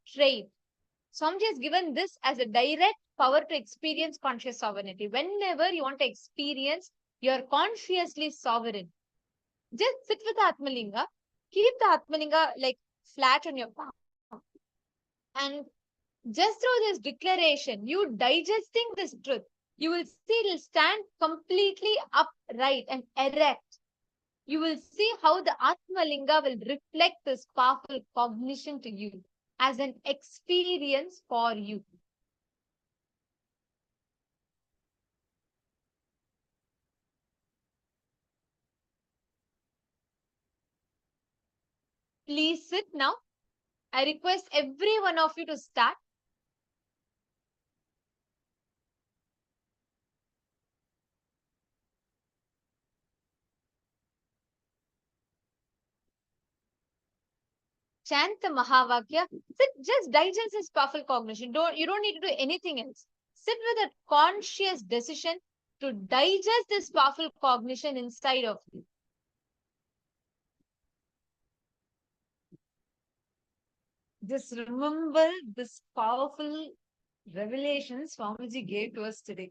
straight. Swamiji has given this as a direct power to experience conscious sovereignty. Whenever you want to experience, you are consciously sovereign. Just sit with the Atmalinga, keep the Atmalinga like flat on your palm. And just through this declaration, you digesting this truth, you will see it will stand completely upright and erect. You will see how the Atmalinga will reflect this powerful cognition to you as an experience for you. Please sit now. I request every one of you to start. Chant the Mahavakya. Sit, just digest this powerful cognition. You don't need to do anything else. Sit with a conscious decision to digest this powerful cognition inside of you. Just remember this powerful revelation Swamiji gave to us today.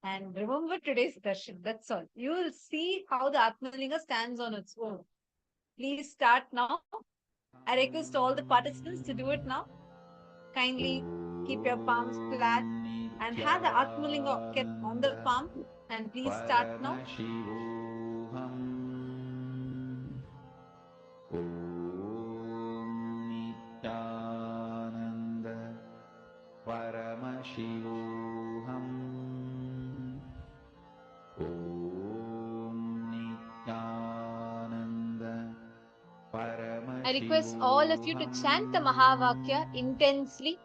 And remember today's darshan. That's all. You will see how the Atmalinga stands on its own. Please start now. I request all the participants to do it now. Kindly keep your palms flat and have the Atmalinga kept on the palm. And please start now. Nithyananda Paramashivoham Nithyananda Paramashivoham. I request all of you to chant the Mahavakya intensely.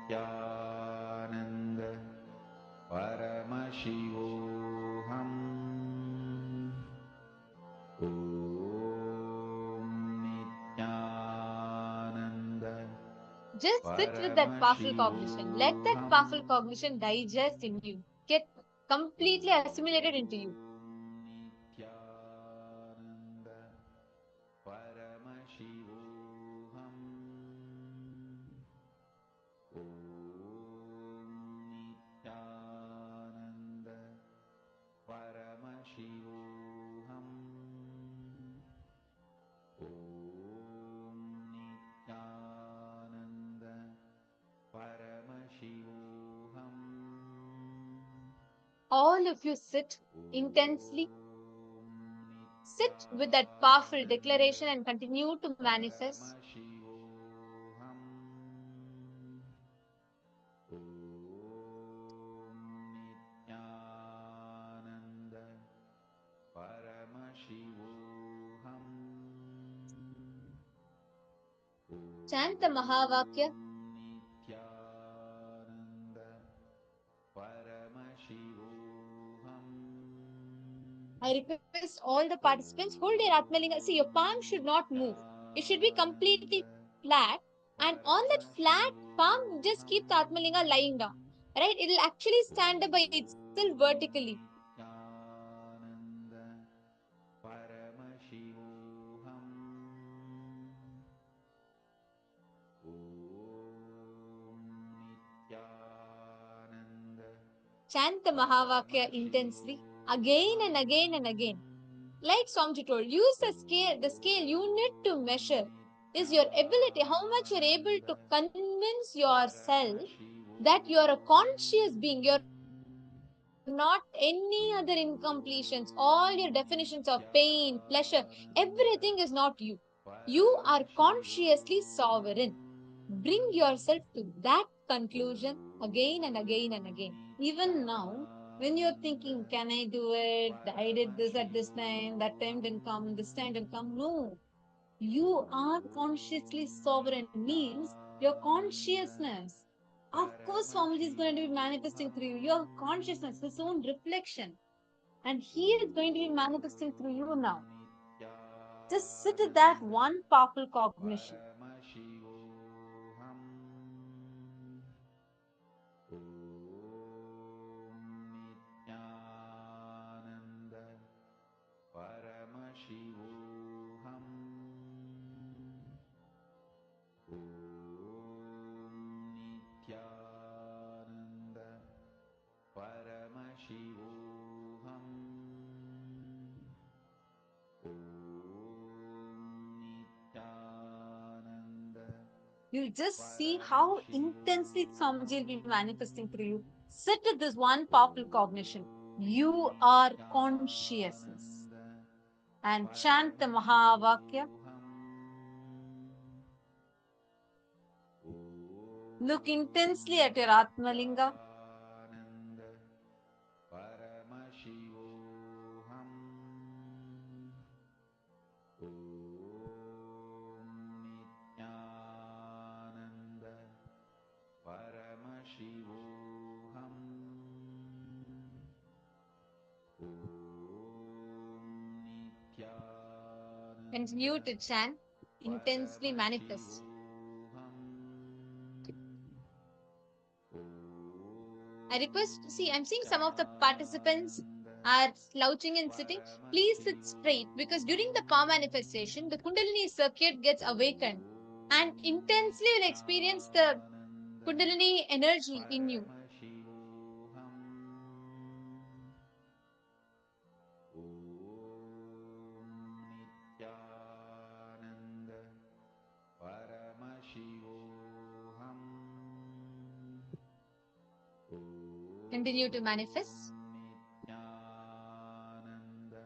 Nithyananda Paramashivoham Nithyananda. Just sit with that powerful cognition. Let that powerful cognition digest in you. Get completely assimilated into you. Nithyananda Paramashivoham Nithyananda Paramashivoham Nithyananda Paramashivoham. All of you sit intensely. Sit with that powerful declaration and continue to manifest. Nithyananda Paramashivoham Chant the Mahavakya. Nithyananda Paramashivoham. I request all the participants hold your Atmalinga. See, your palm should not move. It should be completely flat. And on that flat palm, just keep the Atmalinga lying down. Right? It will actually stand up by itself vertically. Nithyananda Paramashivoham Nithyananda Chant the Mahavakya intensely again and again and again. Like Swamiji told, use the scale. The scale you need to measure is your ability, how much you're able to convince yourself that you're a conscious being. You're not any other incompletions. All your definitions of pain, pleasure, everything is not you. You are consciously sovereign. Bring yourself to that conclusion again and again and again. Even now, when you're thinking, can I do it? I did this at this time, that time didn't come, this time didn't come. No. You are consciously sovereign means your consciousness. Of course, Swamiji is going to be manifesting through you. Your consciousness, his own reflection. And he is going to be manifesting through you now. Just sit with that one powerful cognition. Nithyananda Paramashivoham You'll just see how intensely Swamiji will be manifesting through you. Sit with this one powerful cognition. You are consciousness. And chant the Mahavakya. Look intensely at your Atmalinga. Paramashivoham Nithyananda Paramashivoham Nithyananda Continue to chant. Intensely manifest. I request, see, I'm seeing some of the participants are slouching and sitting. Please sit straight because during the palm manifestation, the Kundalini circuit gets awakened and intensely will experience the Kundalini energy in you. Continue to manifest. Nithyananda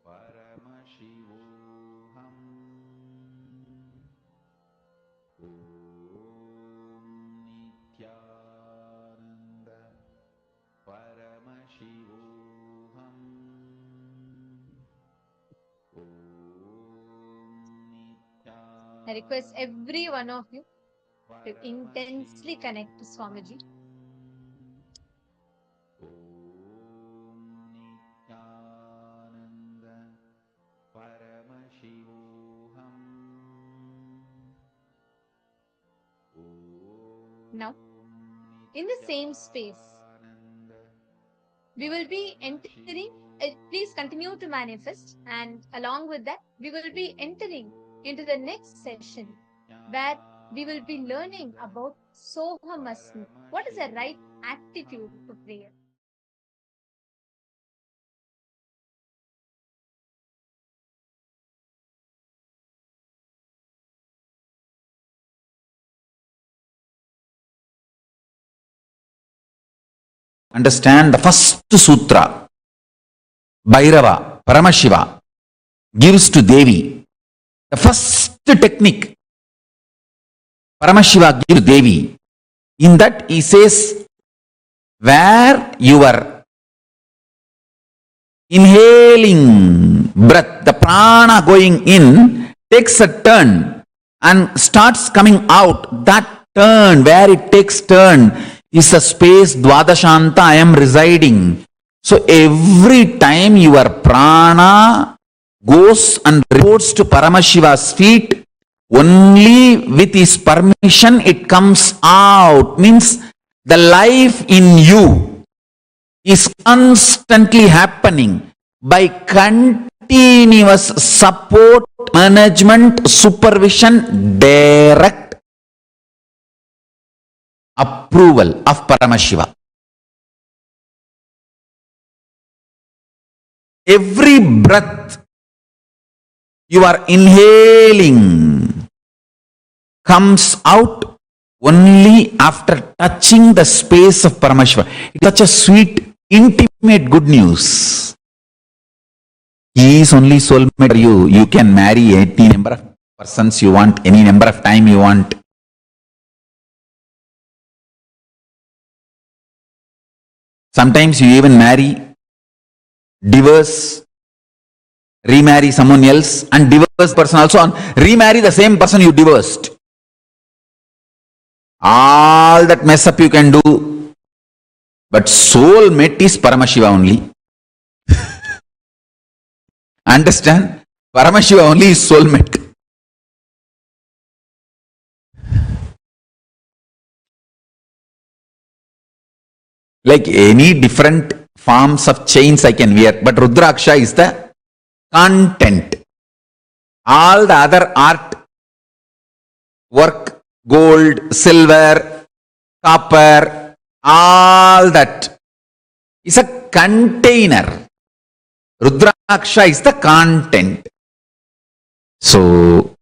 Paramashivoham Nithyananda Paramashivoham I request every one of you to intensely connect to Swamiji. Nithyananda Paramashivoham Now, in the same space, we will be entering, please continue to manifest, and along with that, we will be entering into the next session where we will be learning about Sohamasmi. What is the right attitude for prayer? Understand the first sutra, Bhairava, Paramashiva, gives to Devi. The first technique, Paramashiva gives to Devi. In that he says, where you are inhaling breath, the prana going in takes a turn and starts coming out. That turn, where it takes turn, is a space Dvadashanta I am residing. So every time your prana goes and reports to Paramashiva's feet, only with his permission it comes out. Means the life in you is constantly happening by continuous support, management, supervision, direct approval of Paramashiva. Every breath you are inhaling comes out only after touching the space of Paramashiva. It's such a sweet, intimate good news. He is only soulmate for you. You can marry any number of persons you want, any number of time you want. Sometimes you even marry, divorce, remarry someone else, and divorce person also, and remarry the same person you divorced. All that mess up you can do, but soulmate is Paramashiva only. Understand? Paramashiva only is soulmate. Like any different forms of chains I can wear, but Rudraksha is the content. All the other art, work, gold, silver, copper, all that is a container. Rudraksha is the content. So,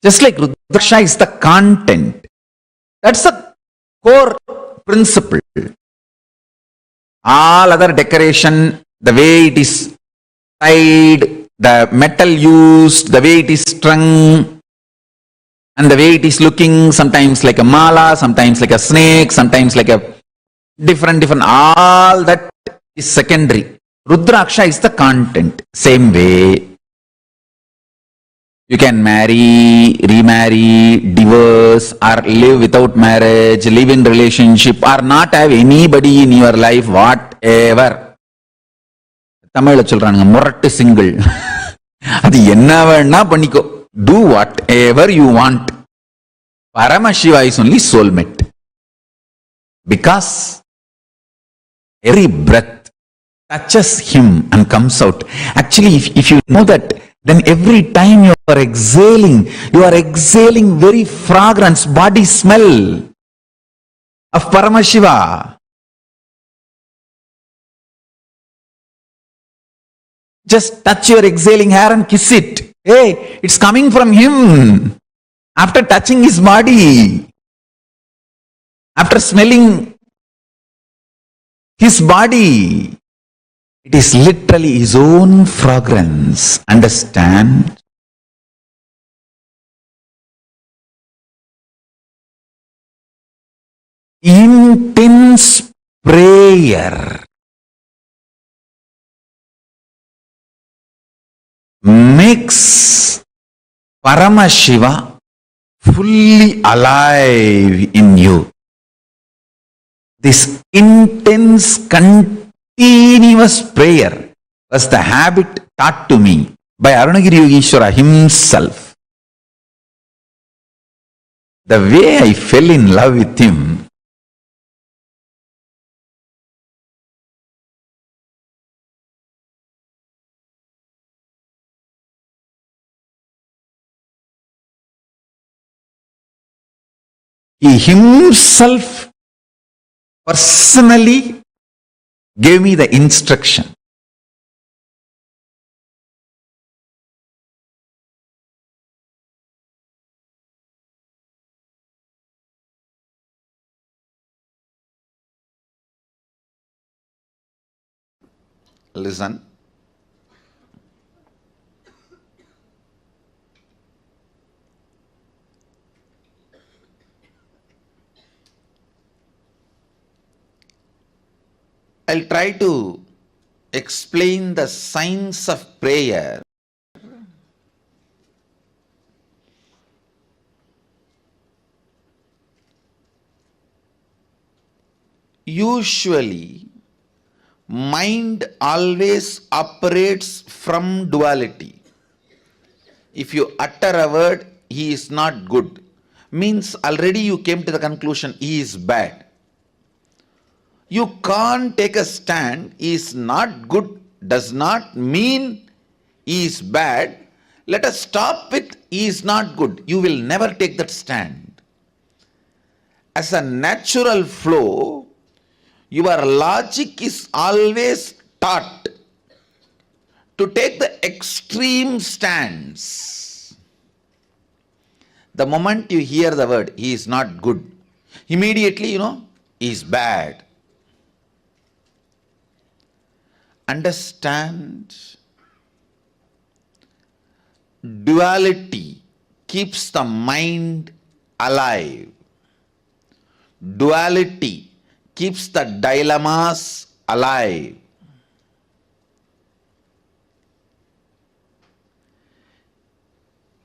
Just like Rudraksha is the content. That's the core principle. All other decoration, the way it is tied, the metal used, the way it is strung, and the way it is looking, sometimes like a mala, sometimes like a snake, sometimes like a different, all that is secondary. Rudraksha is the content. Same way, you can marry, remarry, divorce, or live without marriage, live in relationship, or not have anybody in your life, whatever. தமிழ்ல சொல்றானுங்க முரட்டு single. அது என்ன வேணா பண்ணிக்கோ. Do whatever you want. Paramashiva is only soulmate. Because every breath touches him and comes out. Actually, if you know that, then every time you are exhaling very fragrance, body smell of Paramashiva. Just touch your exhaling hair and kiss it. Hey, it's coming from him. After touching his body, after smelling his body, it is literally his own fragrance. Understand? Intense prayer makes Paramashiva fully alive in you. This intense, continuous prayer was the habit taught to me by Arunagiri Yogeshwara himself. The way I fell in love with him, he himself personally gave me the instruction. Listen. I'll try to explain the science of prayer usually. Mind always operates from duality. If you utter a word, he is not good, means already you came to the conclusion he is bad. You can't take a stand, he is not good does not mean he is bad. Let us stop with he is not good. You will never take that stand. As a natural flow, your logic is always taught to take the extreme stance. The moment you hear the word, he is not good, immediately you know, he is bad. Understand? Duality keeps the mind alive. Duality keeps the dilemmas alive.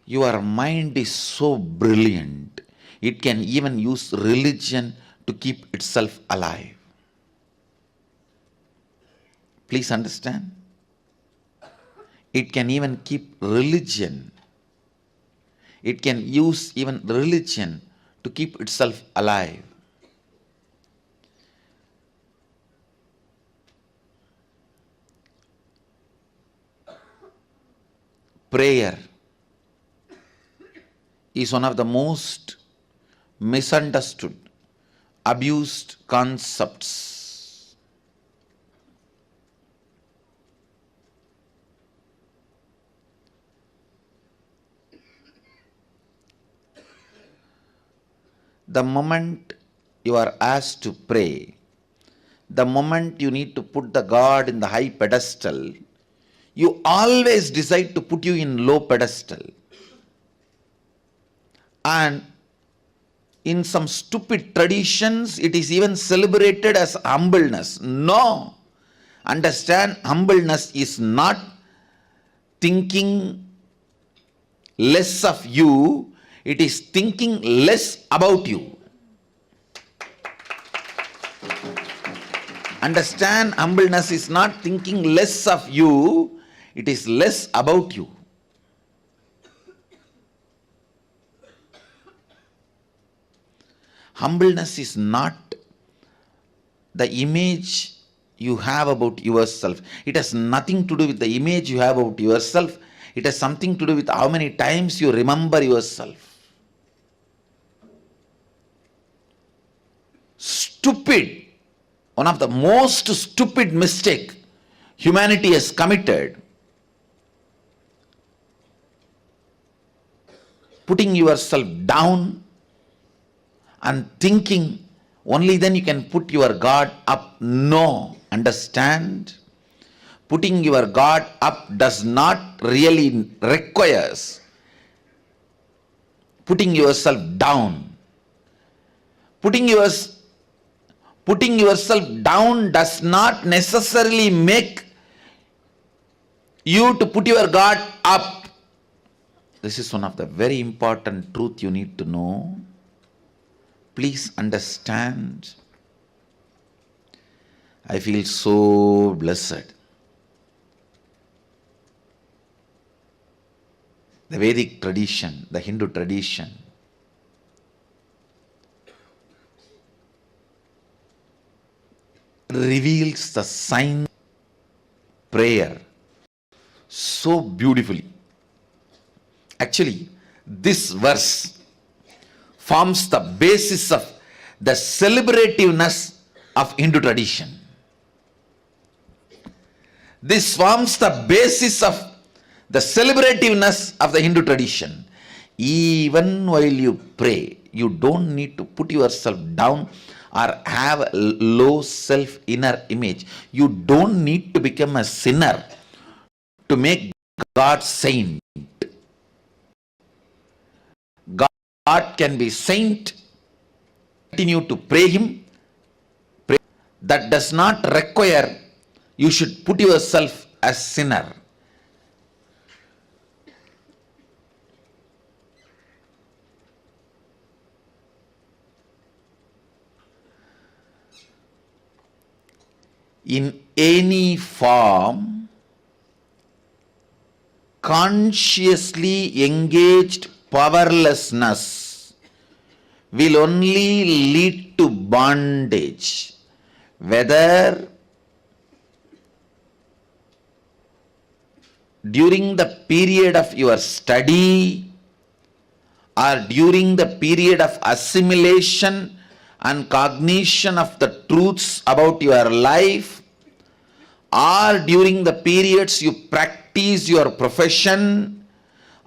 Your mind is so brilliant, it can even use religion to keep itself alive. Please understand? It can even keep religion. It can use even religion to keep itself alive. Prayer is one of the most misunderstood, abused concepts. the moment you are asked to pray, the moment you need to put the God in the high pedestal, you always decide to put you in low pedestal. And in some stupid traditions, it is even celebrated as humbleness. No. Understand, humbleness is not thinking less of you, it is thinking less about you. Understand, humbleness is not thinking less of you, it is less about you. Humbleness is not the image you have about yourself. It has nothing to do with the image you have about yourself. It has something to do with how many times you remember yourself. Stupid, one of the most stupid mistake humanity has committed, putting yourself down and thinking only then you can put your God up. No. Understand? Putting your God up does not really requires putting yourself down. Putting yourself down does not necessarily make you to put your God up. This is one of the very important truth you need to know. Please understand. I feel so blessed. The Vedic tradition, the Hindu tradition, reveals the sign of prayer so beautifully. Actually, this verse forms the basis of the celebrativeness of Hindu tradition. This forms the basis of the celebrativeness of the Hindu tradition. Even while you pray, you don't need to put yourself down or have a low self inner image. You don't need to become a sinner to make God saint. God can be saint, continue to pray Him. That does not require you should put yourself as sinner. In any form, consciously engaged powerlessness will only lead to bondage, whether during the period of your study or during the period of assimilation and cognition of the truths about your life, or during the periods you practice your profession,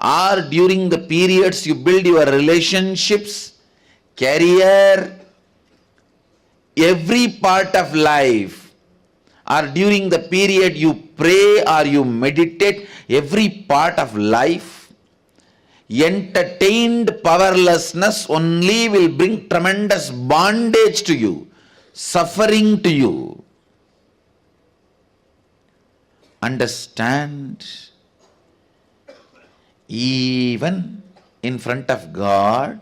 or during the periods you build your relationships, career, every part of life, or during the period you pray or you meditate, every part of life, entertained powerlessness only will bring tremendous bondage to you, suffering to you. Understand, even in front of God,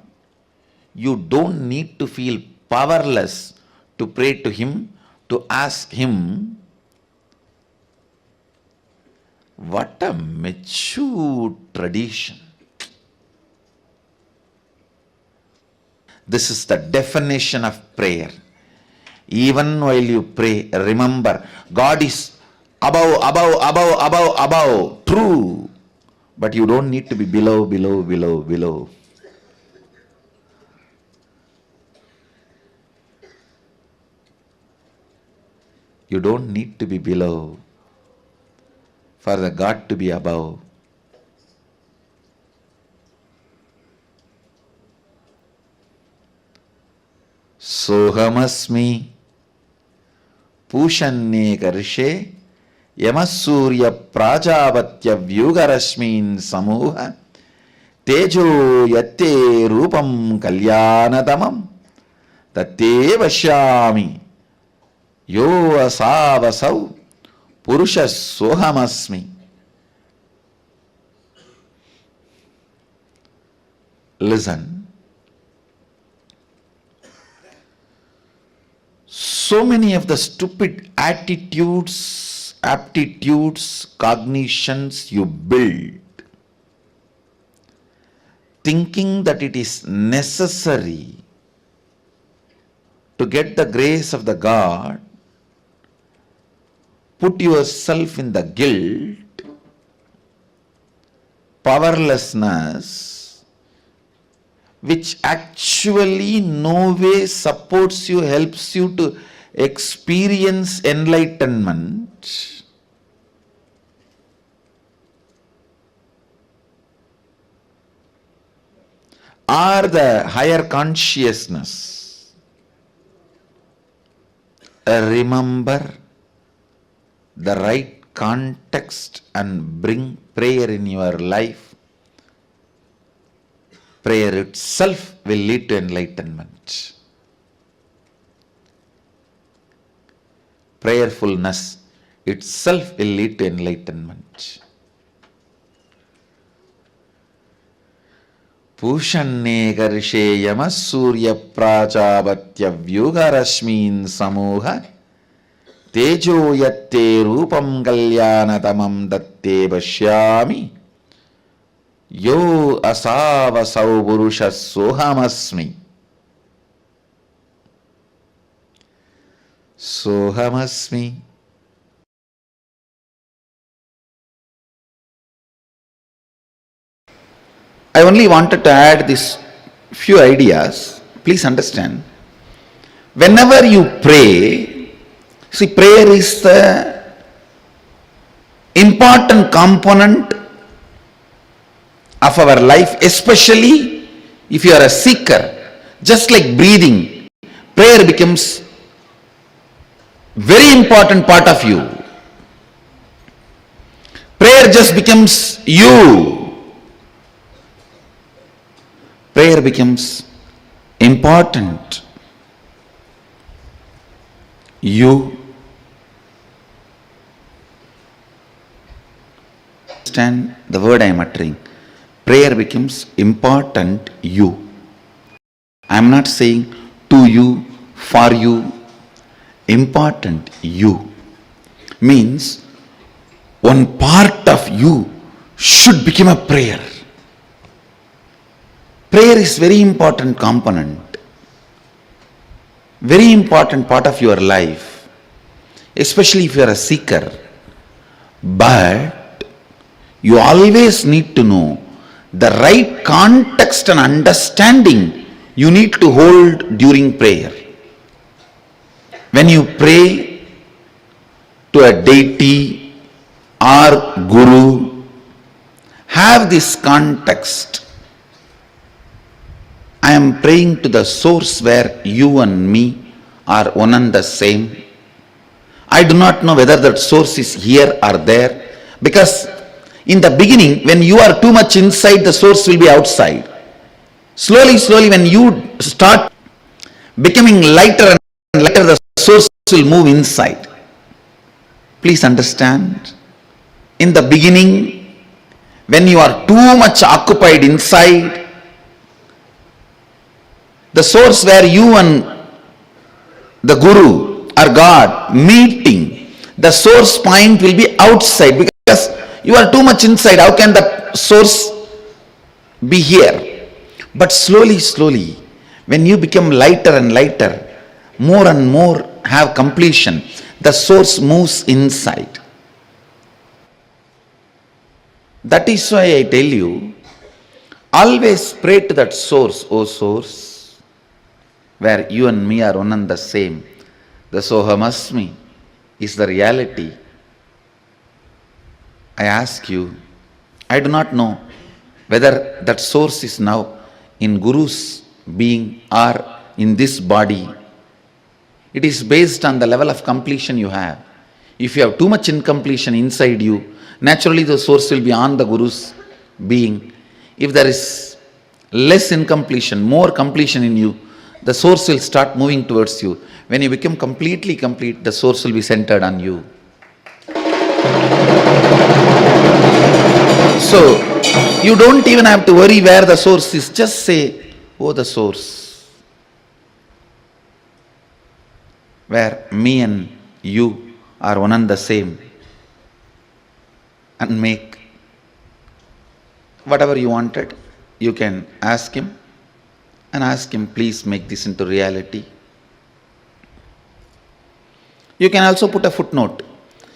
you don't need to feel powerless to pray to Him, to ask Him. What a mature tradition. This is the definition of prayer. Even while you pray, remember, God is above, true. But you don't need to be below. You don't need to be below for the God to be above. Sohamasmi Pushanne Karshe Yamasurya Prajavatya Vyugarashmin Samuha Tejo Yatte Rupam Kalyanadamam Tate Vashyami Yo Asavasau Purusha Sohamasmi. Listen. So many of the stupid attitudes, aptitudes, cognitions you build, thinking that it is necessary to get the grace of the God, put yourself in the guilt, powerlessness, which actually no way supports you, helps you to experience enlightenment, or the higher consciousness. Remember the right context and bring prayer in your life. Prayer itself will lead to enlightenment. Prayerfulness itself will lead to enlightenment. Pushanne karshe yamas surya prajavatya vyugarashmin samuha tejo yatte rupam kalyanatamam datte vashyami Yo asavasau purusha sohamasmi. Sohamasmi. I only wanted to add these few ideas. Please understand. Whenever you pray, see, prayer is the important component of our life, especially if you are a seeker. Just like breathing, prayer becomes very important part of you. Prayer just becomes you. Prayer becomes important. You understand the word I am uttering. Prayer becomes important you. I am not saying to you, for you. Important you means one part of you should become a prayer. Prayer is very important component, very important part of your life, especially if you are a seeker. But you always need to know the right context and understanding you need to hold during prayer. When you pray to a deity or guru, have this context. I am praying to the source where you and me are one and the same. I do not know whether that source is here or there, because in the beginning, when you are too much inside, the source will be outside. Slowly, when you start becoming lighter and lighter, the source will move inside. Please understand. In the beginning, when you are too much occupied inside, the source where you and the Guru or God meeting, the source point will be outside, because you are too much inside. How can the source be here? But slowly, when you become lighter and lighter, more and more have completion, the source moves inside. That is why I tell you, always pray to that source, O source, where you and me are one and the same. The Sohamasmi is the reality. I ask you, I do not know whether that source is now in Guru's being or in this body It is based on the level of completion you have. If you have too much incompletion inside you, naturally the source will be on the Guru's being. If there is less incompletion, more completion in you, the source will start moving towards you. When you become completely complete, the source will be centered on you. So, you don't even have to worry where the source is. Just say, oh, the source, where me and you are one and the same, and make whatever you wanted. You can ask him and ask him, please make this into reality. You can also put a footnote.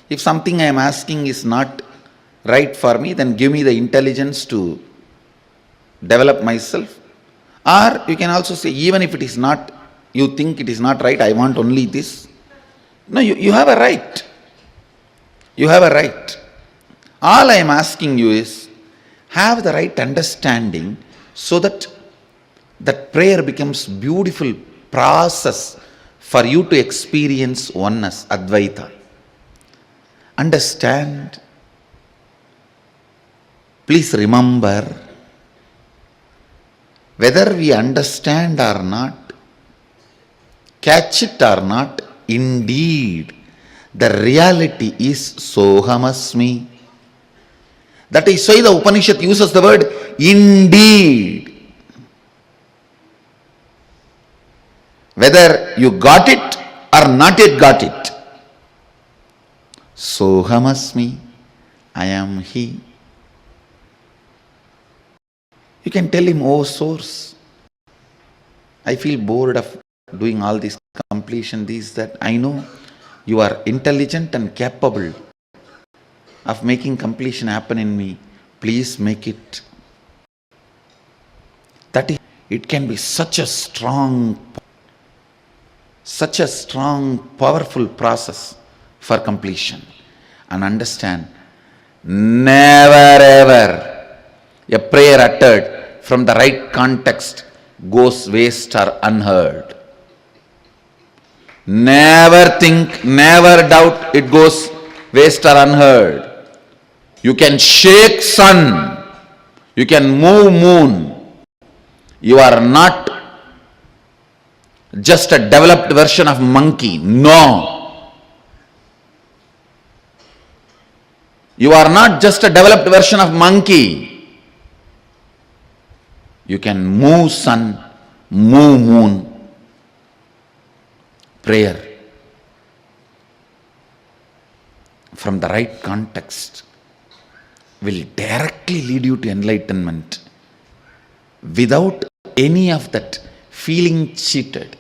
If something I am asking is not right for me, then give me the intelligence to develop myself. Or you can also say, even if it is not, you think it is not right, I want only this. No, you have a right. You have a right. All I am asking you is, have the right understanding so that that prayer becomes beautiful process for you to experience oneness, Advaita. Understand. Please remember, whether we understand or not, catch it or not, indeed, the reality is Sohamasmi. That is why the Upanishad uses the word indeed. Whether you got it or not yet got it. Sohamasmi, I am He. You can tell him, oh source, I feel bored of doing all this completion, this, that. I know you are intelligent and capable of making completion happen in me. Please make it. That is, it can be such a strong, powerful process for completion. And understand, never ever a prayer uttered from the right context goes waste or unheard. Never think, never doubt it goes waste or unheard. You can shake sun, you can move moon. You are not just a developed version of monkey. No. You are not just a developed version of monkey. You can move sun, move moon. Prayer from the right context will directly lead you to enlightenment without any of that feeling cheated.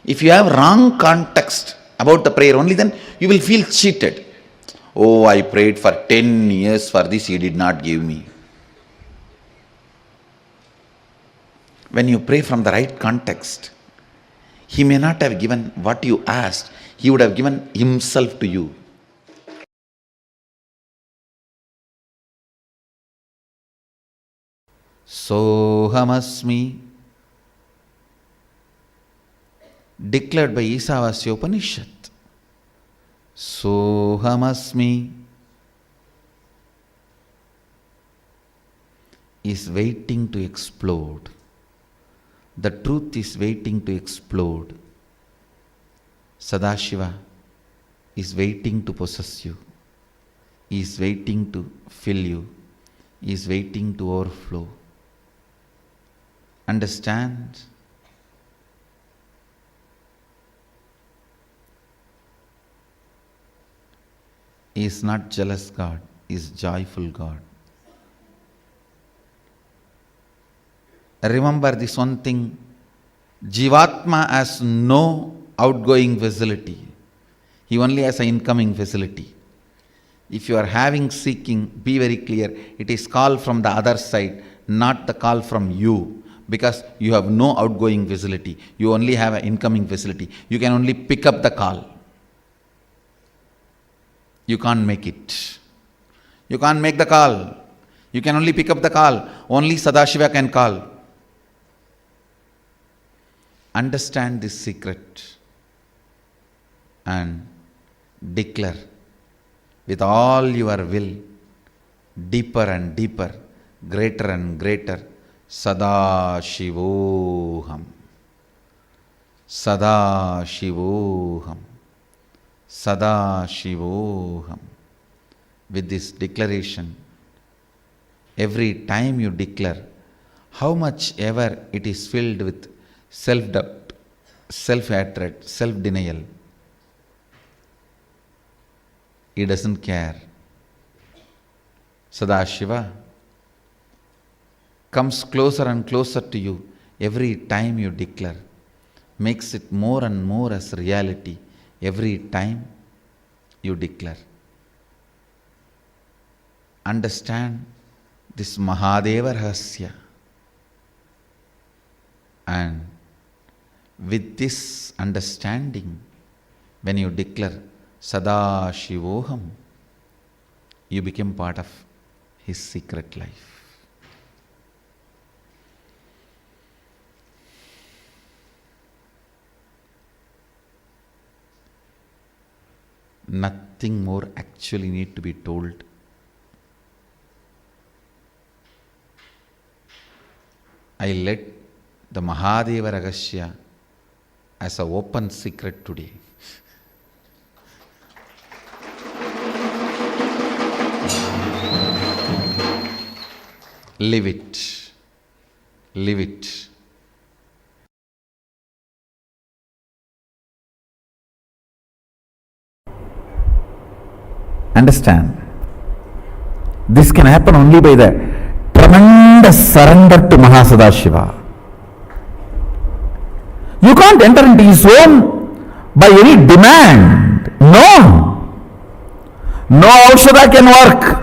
If you have wrong context about the prayer only, then you will feel cheated. Oh, I prayed for 10 years for this, He did not give me. When you pray from the right context, He may not have given what you asked, He would have given Himself to you. Sohamasmi, declared by Isavasya Upanishad. Sohamasmi is waiting to explode. The truth is waiting to explode. Sadashiva is waiting to possess you. He is waiting to fill you. He is waiting to overflow. Understand? He is not jealous God. He is joyful God. Remember this one thing, Jivatma has no outgoing facility. He only has an incoming facility. If you are having seeking, be very clear, it is call from the other side, not the call from you, because you have no outgoing facility. You only have an incoming facility. You can only pick up the call. You can't make it. You can't make the call. You can only pick up the call. Only Sadashiva can call. Understand this secret and declare with all your will, deeper and deeper, greater and greater, Sadashivoham, Sadashivoham, Sadashivoham. With this declaration, every time you declare, how much ever it is filled with self-doubt, self-hatred, self-denial, he doesn't care. Sadashiva comes closer and closer to you every time you declare, makes it more and more as reality every time you declare. Understand this Mahadeva Rahasya, and with this understanding, when you declare Sadashivoham, you become part of his secret life. Nothing more actually need to be told. I let the Mahadeva Rahasya as an open secret today. Live it. Live it. Understand, this can happen only by the tremendous surrender to Mahasadashiva. You can't enter into his home by any demand. No. No Aushadha can work.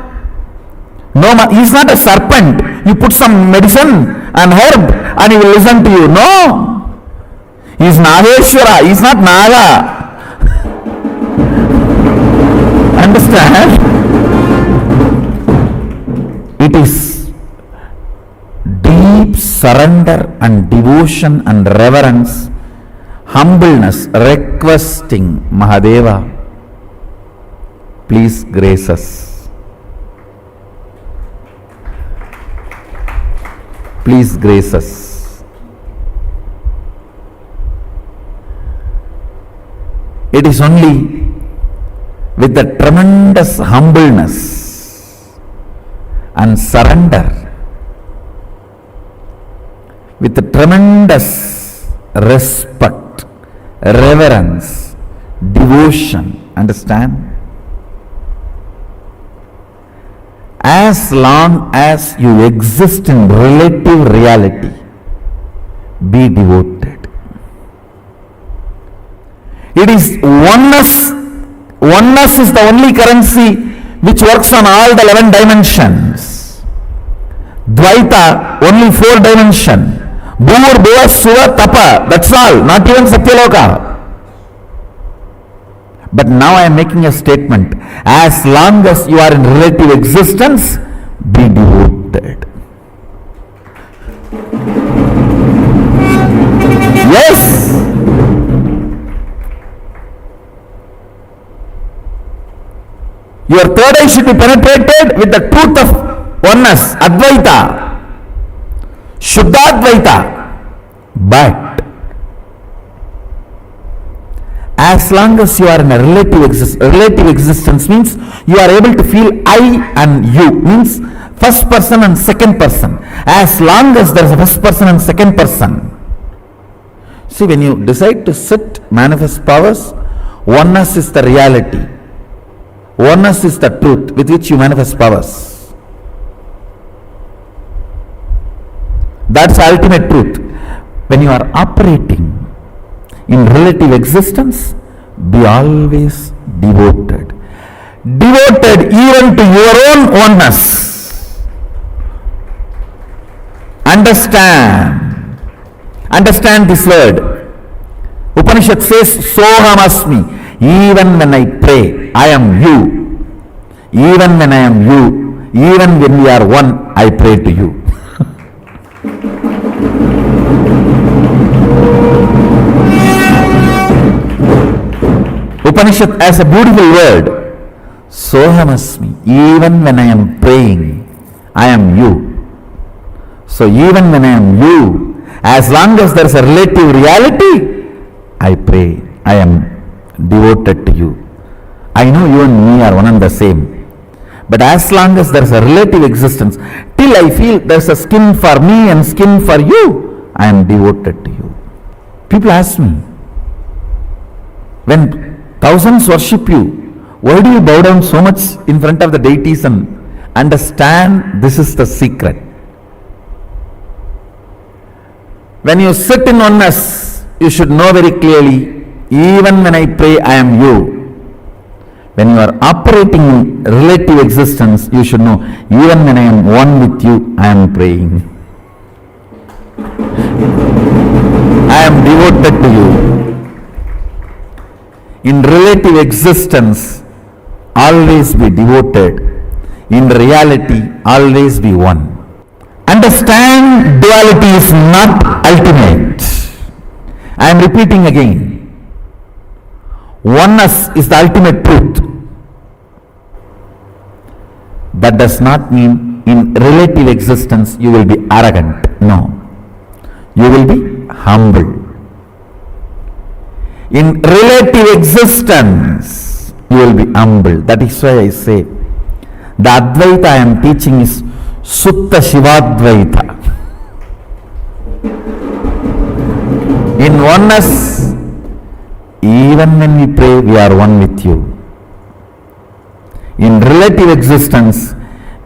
No, he's not a serpent. You put some medicine and herb and he will listen to you. No. He's Nageshwara. He's not Naga. Understand? It is deep surrender and devotion and reverence, humbleness, requesting Mahadeva, please grace us. Please grace us. It is only with the tremendous humbleness and surrender, with the tremendous respect, reverence, devotion, understand? As long as you exist in relative reality, be devoted. It is oneness. Oneness is the only currency which works on all the 11 dimensions. Dvaita, only 4 dimension. Bhur, Bhuva, Suva, Tapa, that's all, not even Satyaloka. But now I am making a statement. As long as you are in relative existence, be devoted. Yes. Your third eye should be penetrated with the truth of oneness, Advaita, Shuddhadvaita. But as long as you are in a relative existence means you are able to feel I and you, means first person and second person. As long as there is a first person and second person. See, when you decide to sit, manifest powers, oneness is the reality. Oneness is the truth with which you manifest powers. That's the ultimate truth. When you are operating in relative existence, be always devoted. Devoted even to your own oneness. Understand this word. Upanishad says, Soham asmi. Even when I pray, I am you. Even when I am you, even when we are one, I pray to you. Upanishad has a beautiful word. Sohamasmi. Even when I am praying, I am you. So even when I am you, as long as there is a relative reality, I pray. I am devoted to you. I know you and me are one and the same. But as long as there is a relative existence, till I feel there is a skin for me and skin for you, I am devoted to you. People ask me, when thousands worship you, why do you bow down so much in front of the deities? And understand, this is the secret. When you sit in oneness, you should know very clearly, even when I pray, I am you. When you are operating in relative existence, you should know, even when I am one with you, I am praying. I am devoted to you. In relative existence, always be devoted. In reality, always be one. Understand, duality is not ultimate. I am repeating again. Oneness is the ultimate truth. That does not mean in relative existence you will be arrogant. No. You will be humble. In relative existence, you will be humble. That is why I say, the Advaita I am teaching is Sutta Shivadvaita. In oneness, even when we pray, we are one with you. In relative existence,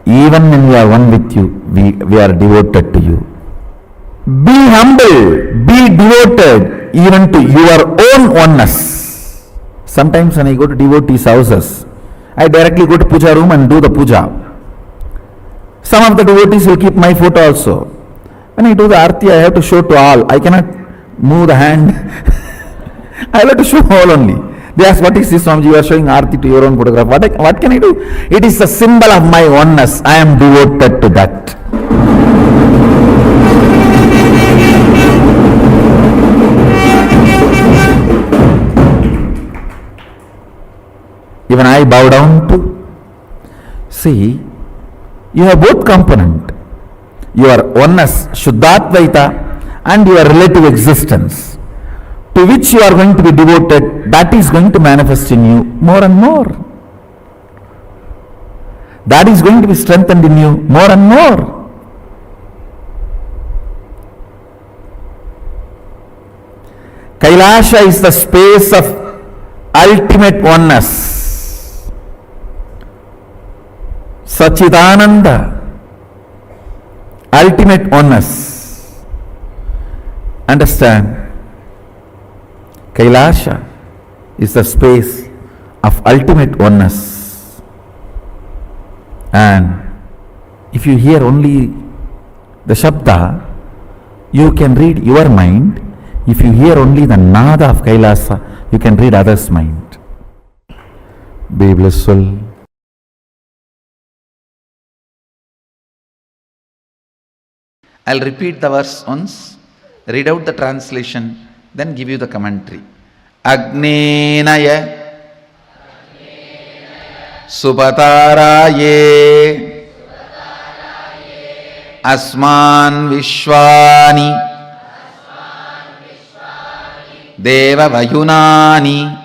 even when we are one with you, we are devoted to you. Be humble, be devoted even to your own oneness. Sometimes when I go to devotees' houses, I directly go to puja room and do the puja. Some of the devotees will keep my photo also. When I do the arti, I have to show to all. I cannot move the hand. I have to show all only. They ask, what is this, Swamiji? You are showing arti to your own photograph. What can I do? It is the symbol of my oneness. I am devoted to that. Even I bow down to. See, you have both component. Your oneness, Shuddhadvaita, and your relative existence, to which you are going to be devoted, that is going to manifest in you more and more. That is going to be strengthened in you more and more. Kailasa is the space of ultimate oneness. Sachidananda, ultimate oneness. Understand? Kailasa is the space of ultimate oneness. And if you hear only the Shabda, you can read your mind. If you hear only the Nada of Kailasa, you can read others' mind. Be blissful. I'll repeat the verse once, read out the translation, then give you the commentary. Agnenaya Supataraye Asman Vishwani Deva Vayunani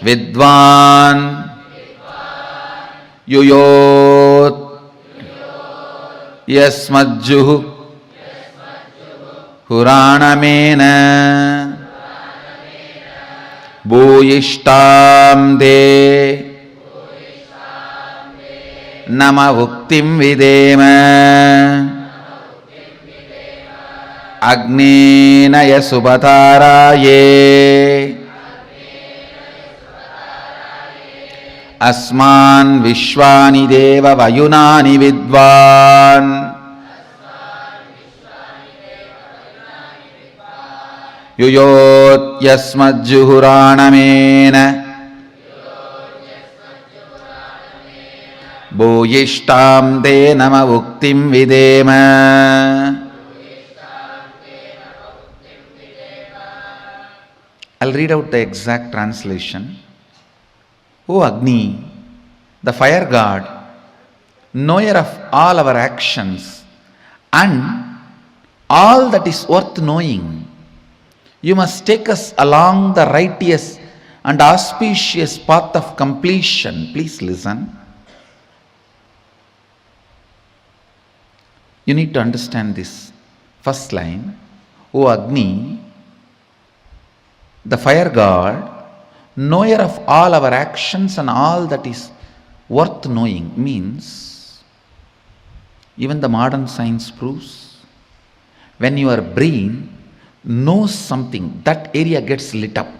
Vidwan Yuyot Yasmajjuhu Puranamena Bhuyishtam De Nama Bhuktim Videma Agnenaya Subhataraye Asman Vishwani Deva Vayunani Vidvan Yuyot Yasmajjuhuranamena Bhuyishtam De Nama Bhuktim Videma. I'll read out the exact translation. O Agni, the fire god, knower of all our actions and all that is worth knowing, you must take us along the righteous and auspicious path of completion. Please listen. You need to understand this first line. O Agni, the fire god, knower of all our actions and all that is worth knowing, means even the modern science proves when your brain knows something, that area gets lit up.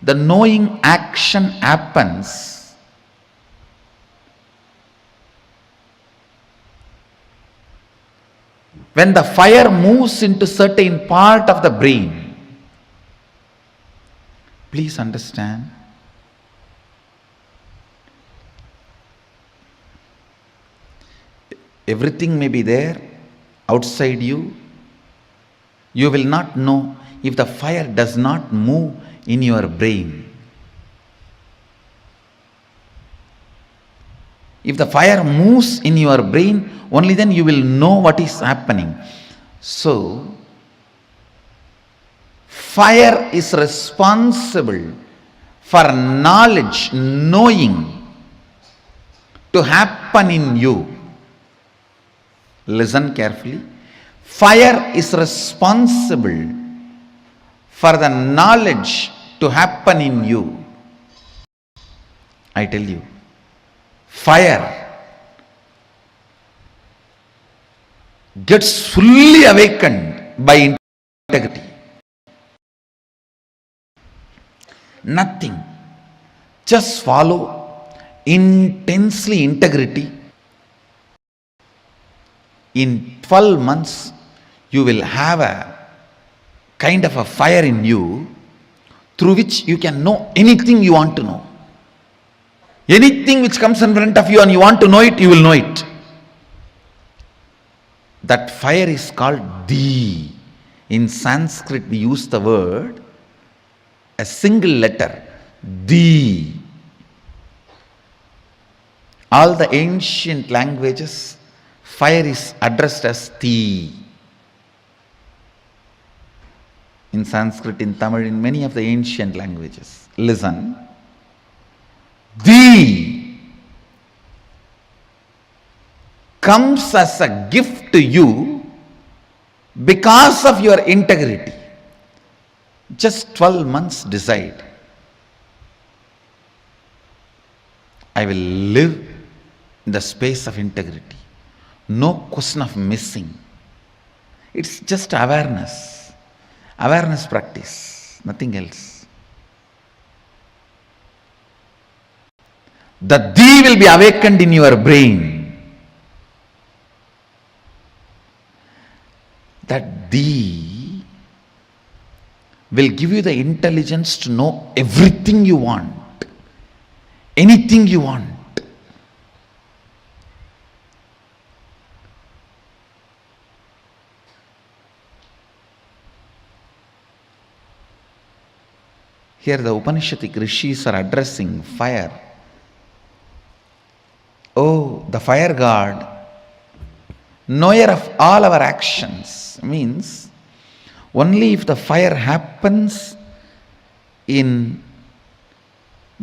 The knowing action happens when the fire moves into certain part of the brain. Please understand. Everything may be there outside you. You will not know if the fire does not move in your brain. If the fire moves in your brain, only then you will know what is happening. So, fire is responsible for knowledge, knowing to happen in you. Listen carefully. Fire is responsible for the knowledge to happen in you. I tell you, fire gets fully awakened by integrity. Nothing. Just follow intensely integrity. In 12 months, you will have a kind of a fire in you through which you can know anything you want to know. Anything which comes in front of you and you want to know it, you will know it. That fire is called Di. In Sanskrit, we use the word, a single letter, Di. All the ancient languages, fire is addressed as Ti. In Sanskrit, in Tamil, in many of the ancient languages. Listen. Di comes as a gift to you because of your integrity. Just 12 months decide. I will live in the space of integrity. No question of missing. It's just awareness. Awareness practice, nothing else. The Di will be awakened in your brain. That Di will give you the intelligence to know everything you want, anything you want. Here the Upanishadic rishis are addressing fire. Oh, the fire god, knower of all our actions, means only if the fire happens in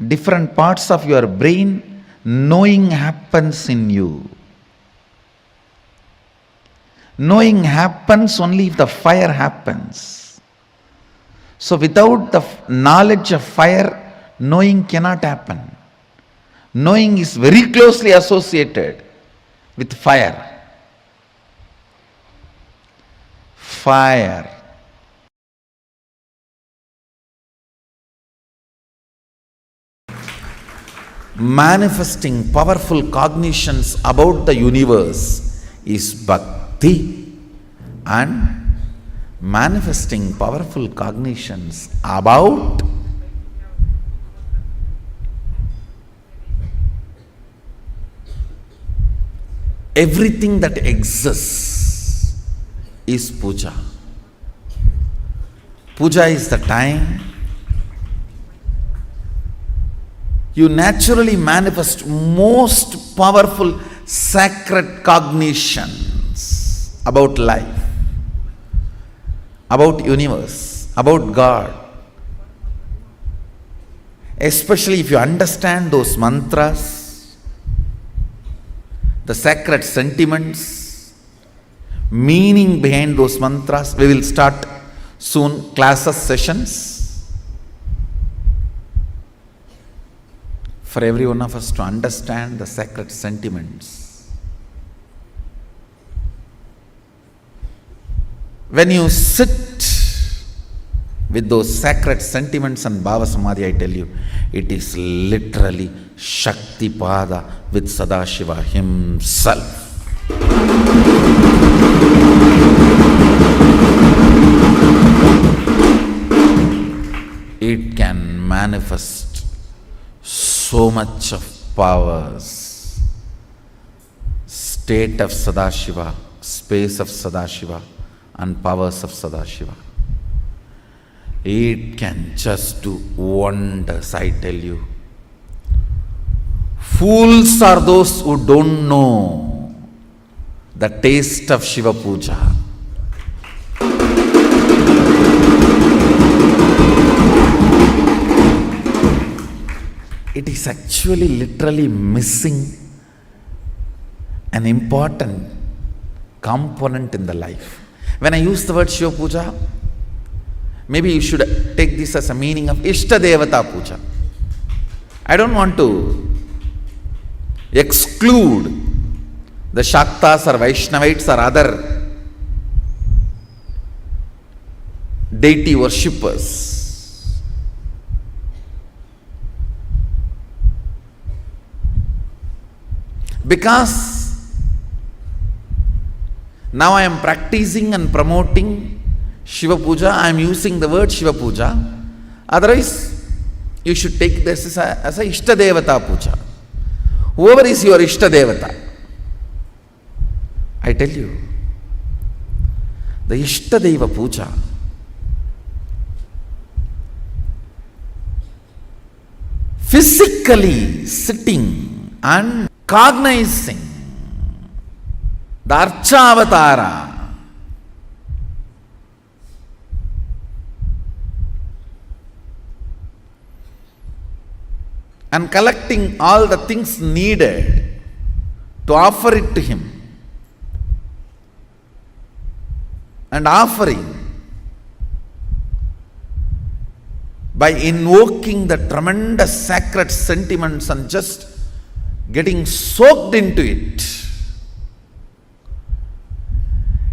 different parts of your brain, knowing happens in you. Knowing happens only if the fire happens. So without the knowledge of fire, knowing cannot happen. Knowing is very closely associated with fire. Fire. Manifesting powerful cognitions about the universe is bhakti, and manifesting powerful cognitions about everything that exists is puja. Puja is the time you naturally manifest most powerful sacred cognitions about life, about universe, about God. Especially if you understand those mantras, the sacred sentiments, meaning behind those mantras. We will start soon classes, sessions, for every one of us to understand the sacred sentiments. When you sit with those sacred sentiments and Bhava Samadhi, I tell you, it is literally Shakti Pada with Sadashiva himself. It can manifest so much of powers, state of Sadashiva, space of Sadashiva, and powers of Sadashiva. It can just do wonders, I tell you. Fools are those who don't know the taste of Shiva Puja. It is actually literally missing an important component in the life. When I use the word Shiva Puja, maybe you should take this as a meaning of Ishta Devata Puja. I don't want to exclude the Shaktas or Vaishnavites or other deity worshippers. Because now I am practicing and promoting Shiva Puja, I am using the word Shiva Puja. Otherwise, you should take this as a Ishta Devata Puja. Whoever is your Ishta Devata, I tell you, the Ishta Deva Puja physically sitting and cognizing the Archavatara and collecting all the things needed to offer it to him, and offering by invoking the tremendous sacred sentiments and just getting soaked into it.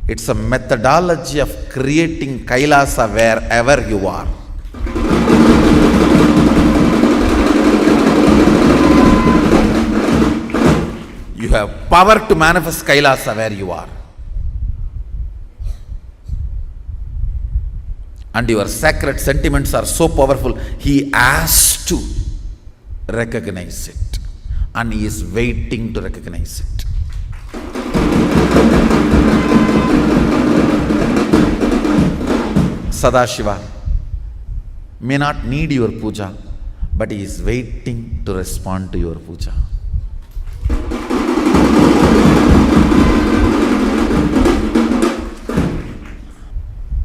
It's a methodology of creating Kailasa wherever you are. You have power to manifest Kailasa where you are. And your sacred sentiments are so powerful, he has to recognize it. And he is waiting to recognize it. Sadashiva may not need your puja, but he is waiting to respond to your puja.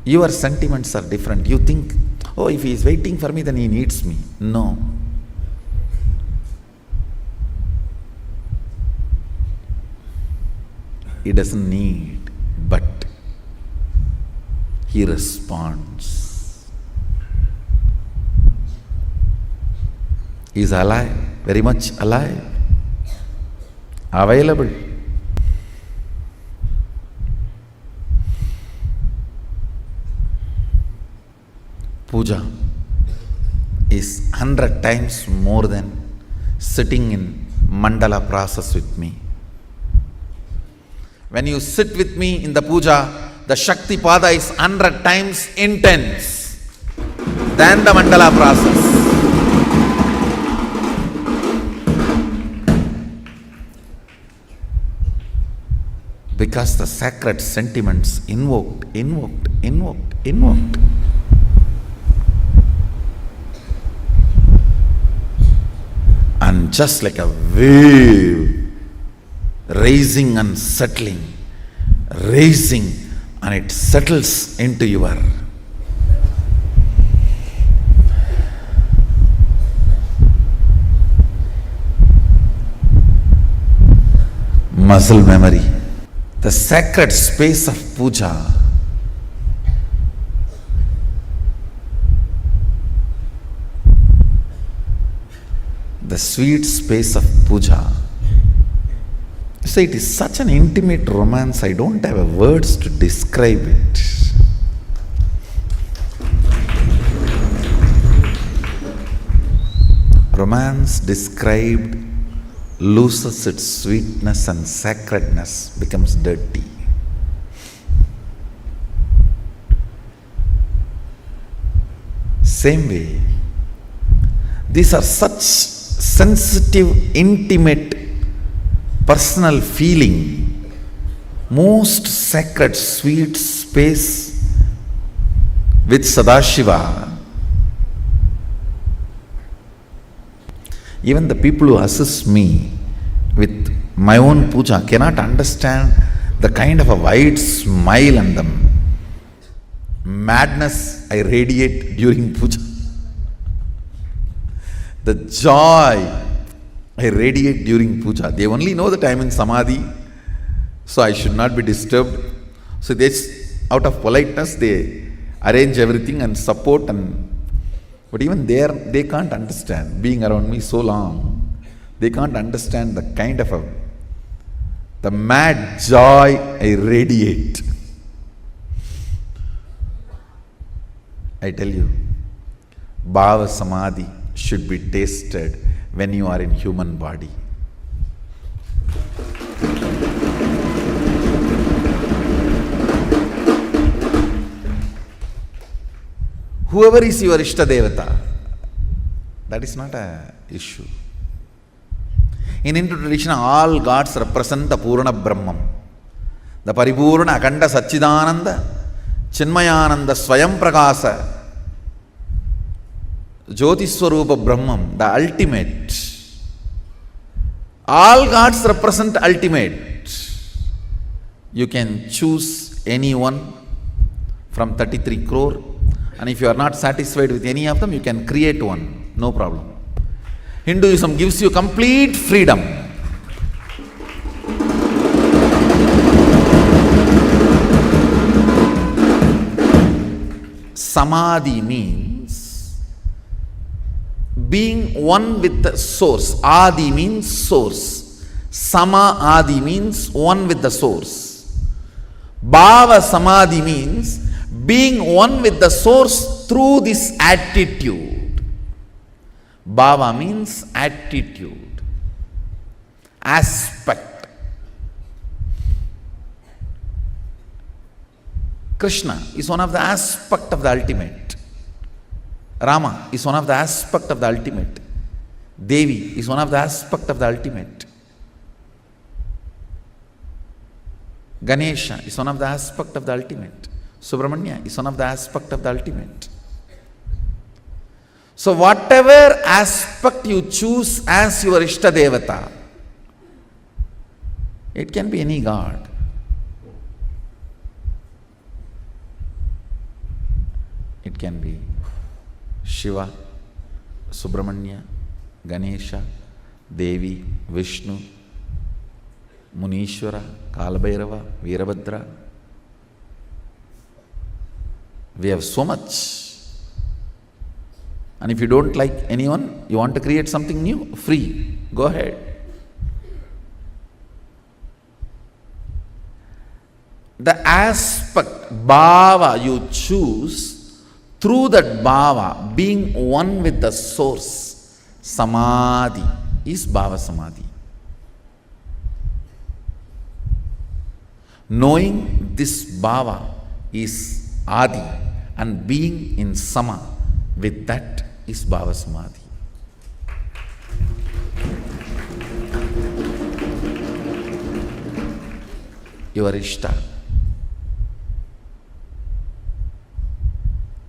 Your sentiments are different. You think, oh, if he is waiting for me, then he needs me. No. He doesn't need, but he responds. He is alive, very much alive, available. Puja is 100 times more than sitting in mandala process with me. When you sit with me in the puja, the Shakti Pada is 100 times intense than the mandala process. Because the sacred sentiments invoked. and just like a wave, rising and settling, rising, and it settles into your muscle memory. The sacred space of puja, the sweet space of puja. So it is such an intimate romance, I don't have words to describe it. Romance described loses its sweetness and sacredness, becomes dirty. Same way, these are such sensitive, intimate, personal feeling, most sacred, sweet space with Sadashiva. Even the people who assist me with my own puja cannot understand the kind of a wide smile and the madness I radiate during puja. The joy I radiate during puja. They only know that I am in samadhi, so I should not be disturbed. So they, out of politeness, they arrange everything and support, but even there, they can't understand. Being around me so long, they can't understand the kind of the mad joy I radiate. I tell you, Bhava Samadhi should be tasted when you are in human body. Whoever is your Ishta Devata, that is not an issue. In Hindu tradition, all gods represent the Purana Brahman, the Paripurna Akanda Satchidananda, Chinmayananda Swayam Prakasa, Jyoti Swarupa Brahman, the ultimate. All gods represent ultimate. You can choose anyone from 33 crore, and if you are not satisfied with any of them, you can create one, no problem. Hinduism gives you complete freedom. Samadhi means being one with the source. Adi means source. Sama Adi means one with the source. Bhava Samadhi means being one with the source through this attitude. Bhava means attitude, aspect. Krishna is one of the aspect of the ultimate. Rama is one of the aspect of the ultimate. Devi is one of the aspect of the ultimate. Ganesha is one of the aspect of the ultimate. Subramanya is one of the aspect of the ultimate. So whatever aspect you choose as your Ishta Devata, it can be any god. It can be Shiva, Subramanya, Ganesha, Devi, Vishnu, Munishwara, Kalabhairava, Veerabhadra. We have so much. And if you don't like anyone, you want to create something new, free, go ahead. The aspect, bhava, you choose, through that bhava, being one with the source, samadhi, is bhava samadhi. Knowing this bhava is adi, and being in sama with that is bhava samadhi. Your Ishta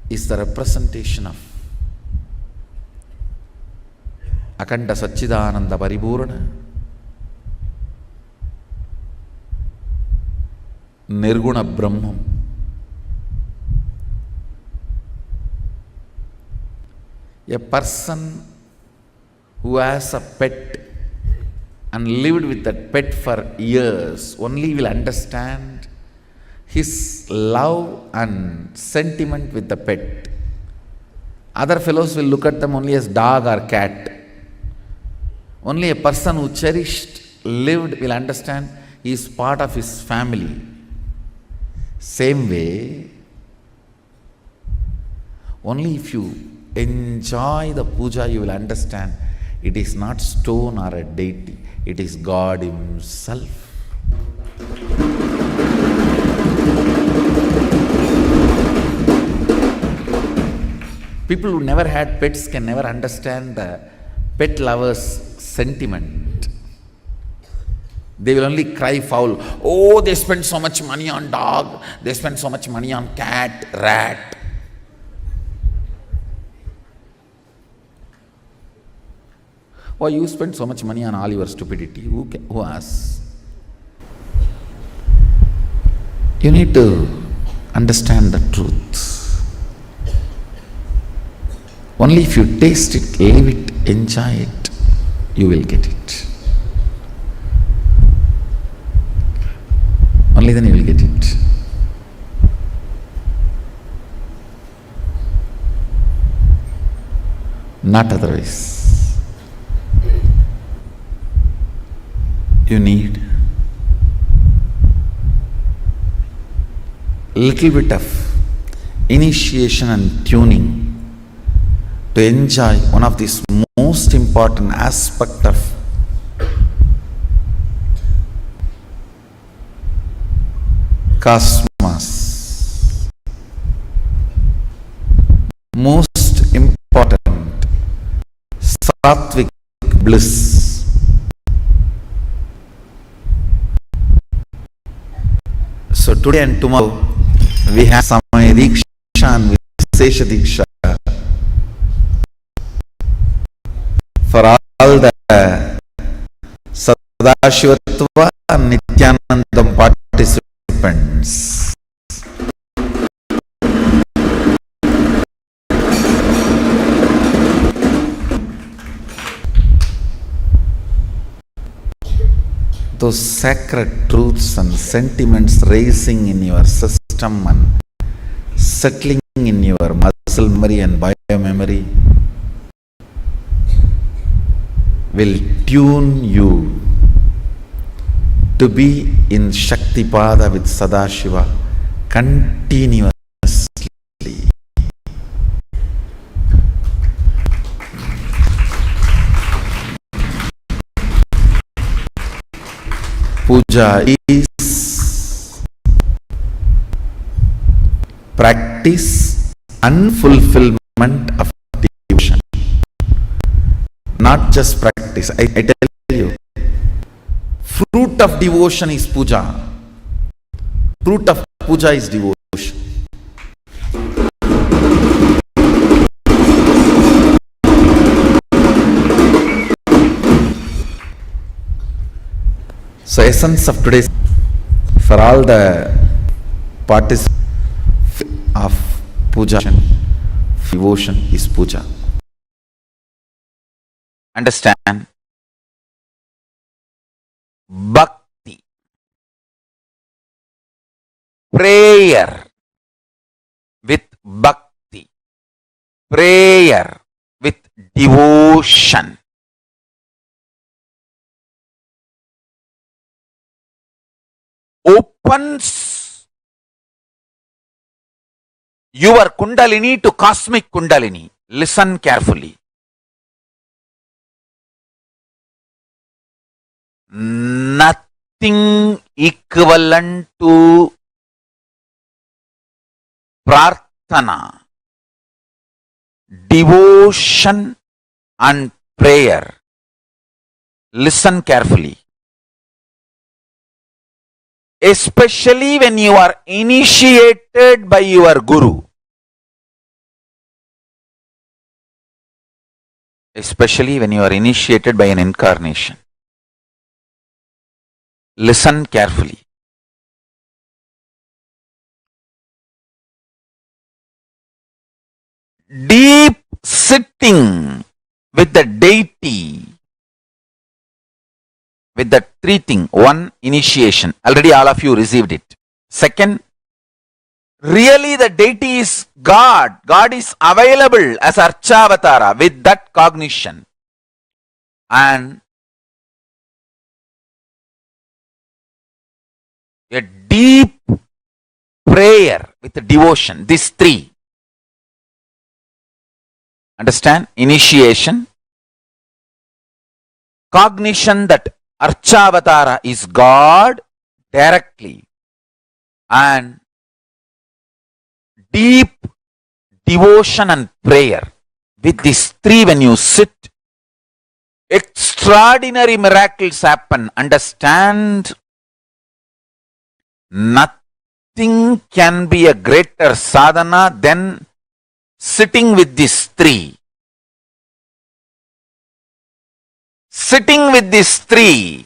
is the representation of Akanda Satchidananda Paripurna, Nirguna Brahmam. A person who has a pet and lived with that pet for years only will understand his love and sentiment with the pet. Other fellows will look at them only as dog or cat. Only a person who cherished, lived will understand he is part of his family. Same way, only if you enjoy the puja, you will understand it is not stone or a deity, it is God Himself. People who never had pets can never understand the pet lover's sentiment. They will only cry foul. Oh, they spend so much money on dog, they spend so much money on cat, rat. Why you spend so much money on all your stupidity? Who asks? You need to understand the truth. Only if you taste it, live it, enjoy it, you will get it. Only then you will get it. Not otherwise. You need a little bit of initiation and tuning to enjoy one of these most important aspect of cosmos. Most important sattvic bliss. So today and tomorrow we have Samaya Diksha and Vishesha Diksha for all the Sadashivatva and Nithyanandam participants. Those sacred truths and sentiments rising in your system and settling in your muscle memory and biomemory will tune you to be in Shaktipada with Sadashiva continuously. Puja is practice and fulfillment of devotion. Not just practice. I tell you, fruit of devotion is puja. Fruit of puja is devotion. So essence of today's, for all the participants of puja, devotion is puja. Understand? Bhakti, prayer with bhakti, prayer with devotion. Opens your Kundalini to cosmic Kundalini. Listen carefully. Nothing equivalent to prarthana, devotion and prayer. Listen carefully. Especially when you are initiated by your guru. especially when you are initiated by an incarnation. Listen carefully. Deep sitting with the deity, with the three thing. One, initiation. Already all of you received it. Second, really the deity is God. God is available as Archavatara with that cognition. And a deep prayer with devotion. These three. Understand? Initiation, cognition that Archavatara is God directly, and deep devotion and prayer. With these three, when you sit, extraordinary miracles happen. Understand? Nothing can be a greater sadhana than sitting with these three. Sitting with these three.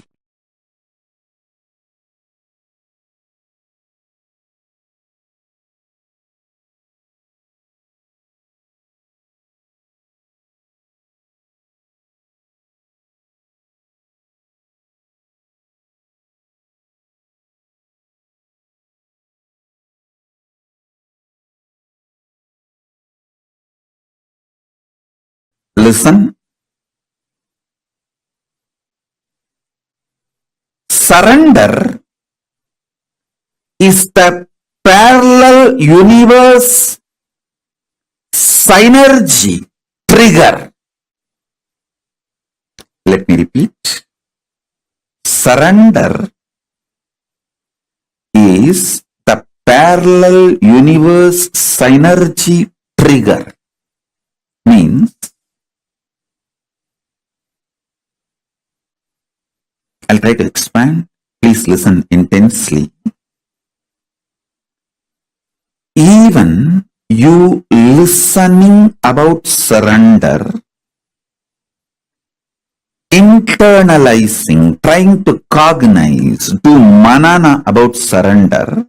Listen. Surrender is the parallel universe synergy trigger. Let me repeat. Surrender is the parallel universe synergy trigger. Means, I'll try to expand. Please listen intensely. Even you listening about surrender, internalizing, trying to cognize, do manana about surrender,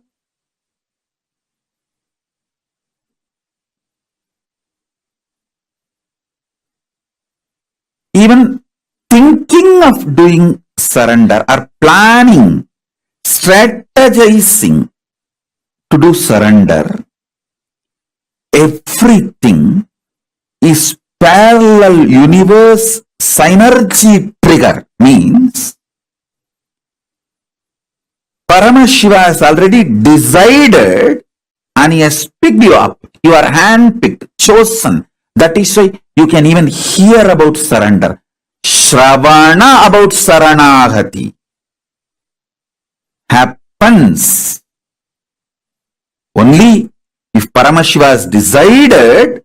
even thinking of doing surrender or planning, strategizing to do surrender, everything is parallel universe synergy trigger. Means Paramashiva has already decided and he has picked you up. You are handpicked, chosen. That is why you can even hear about surrender. Shravana about Saranagati happens only if Paramashiva has decided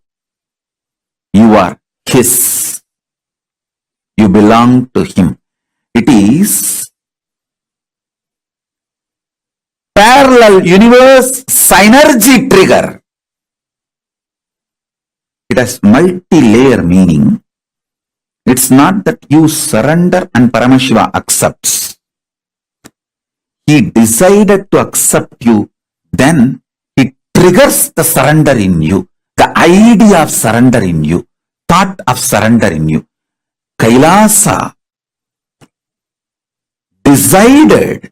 you are his. You belong to him. It is parallel universe synergy trigger. It has multi-layer meaning. It's not that you surrender and Paramashiva accepts. He decided to accept you, then it triggers the surrender in you, the idea of surrender in you, thought of surrender in you. Kailasa decided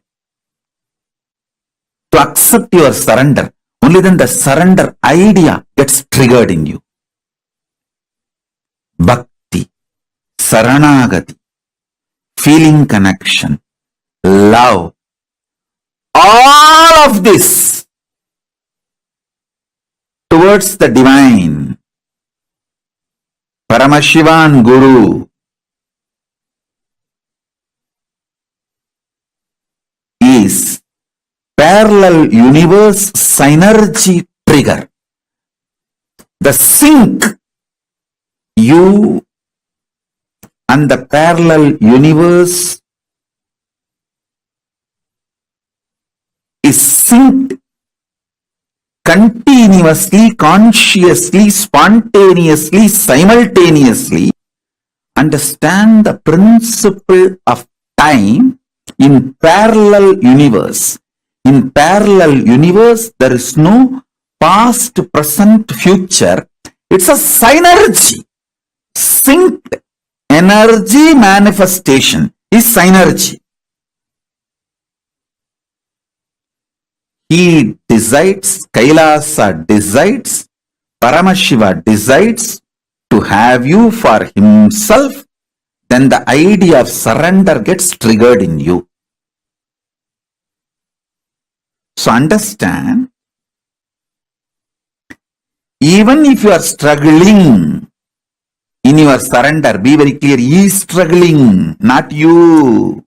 to accept your surrender. Only then the surrender idea gets triggered in you. Bhakti, Saranagati, feeling connection, love, all of this towards the divine, Paramashiva and Guru, is parallel universe synergy trigger. The sync you and the parallel universe is synced continuously, consciously, spontaneously, simultaneously understand the principle of time in parallel universe. In parallel universe, there is no past, present, future. It's a synergy. Synced energy manifestation is synergy. He decides, Kailasa decides, Paramashiva decides to have you for himself, then the idea of surrender gets triggered in you. So understand, even if you are struggling in your surrender, be very clear, he is struggling, not you.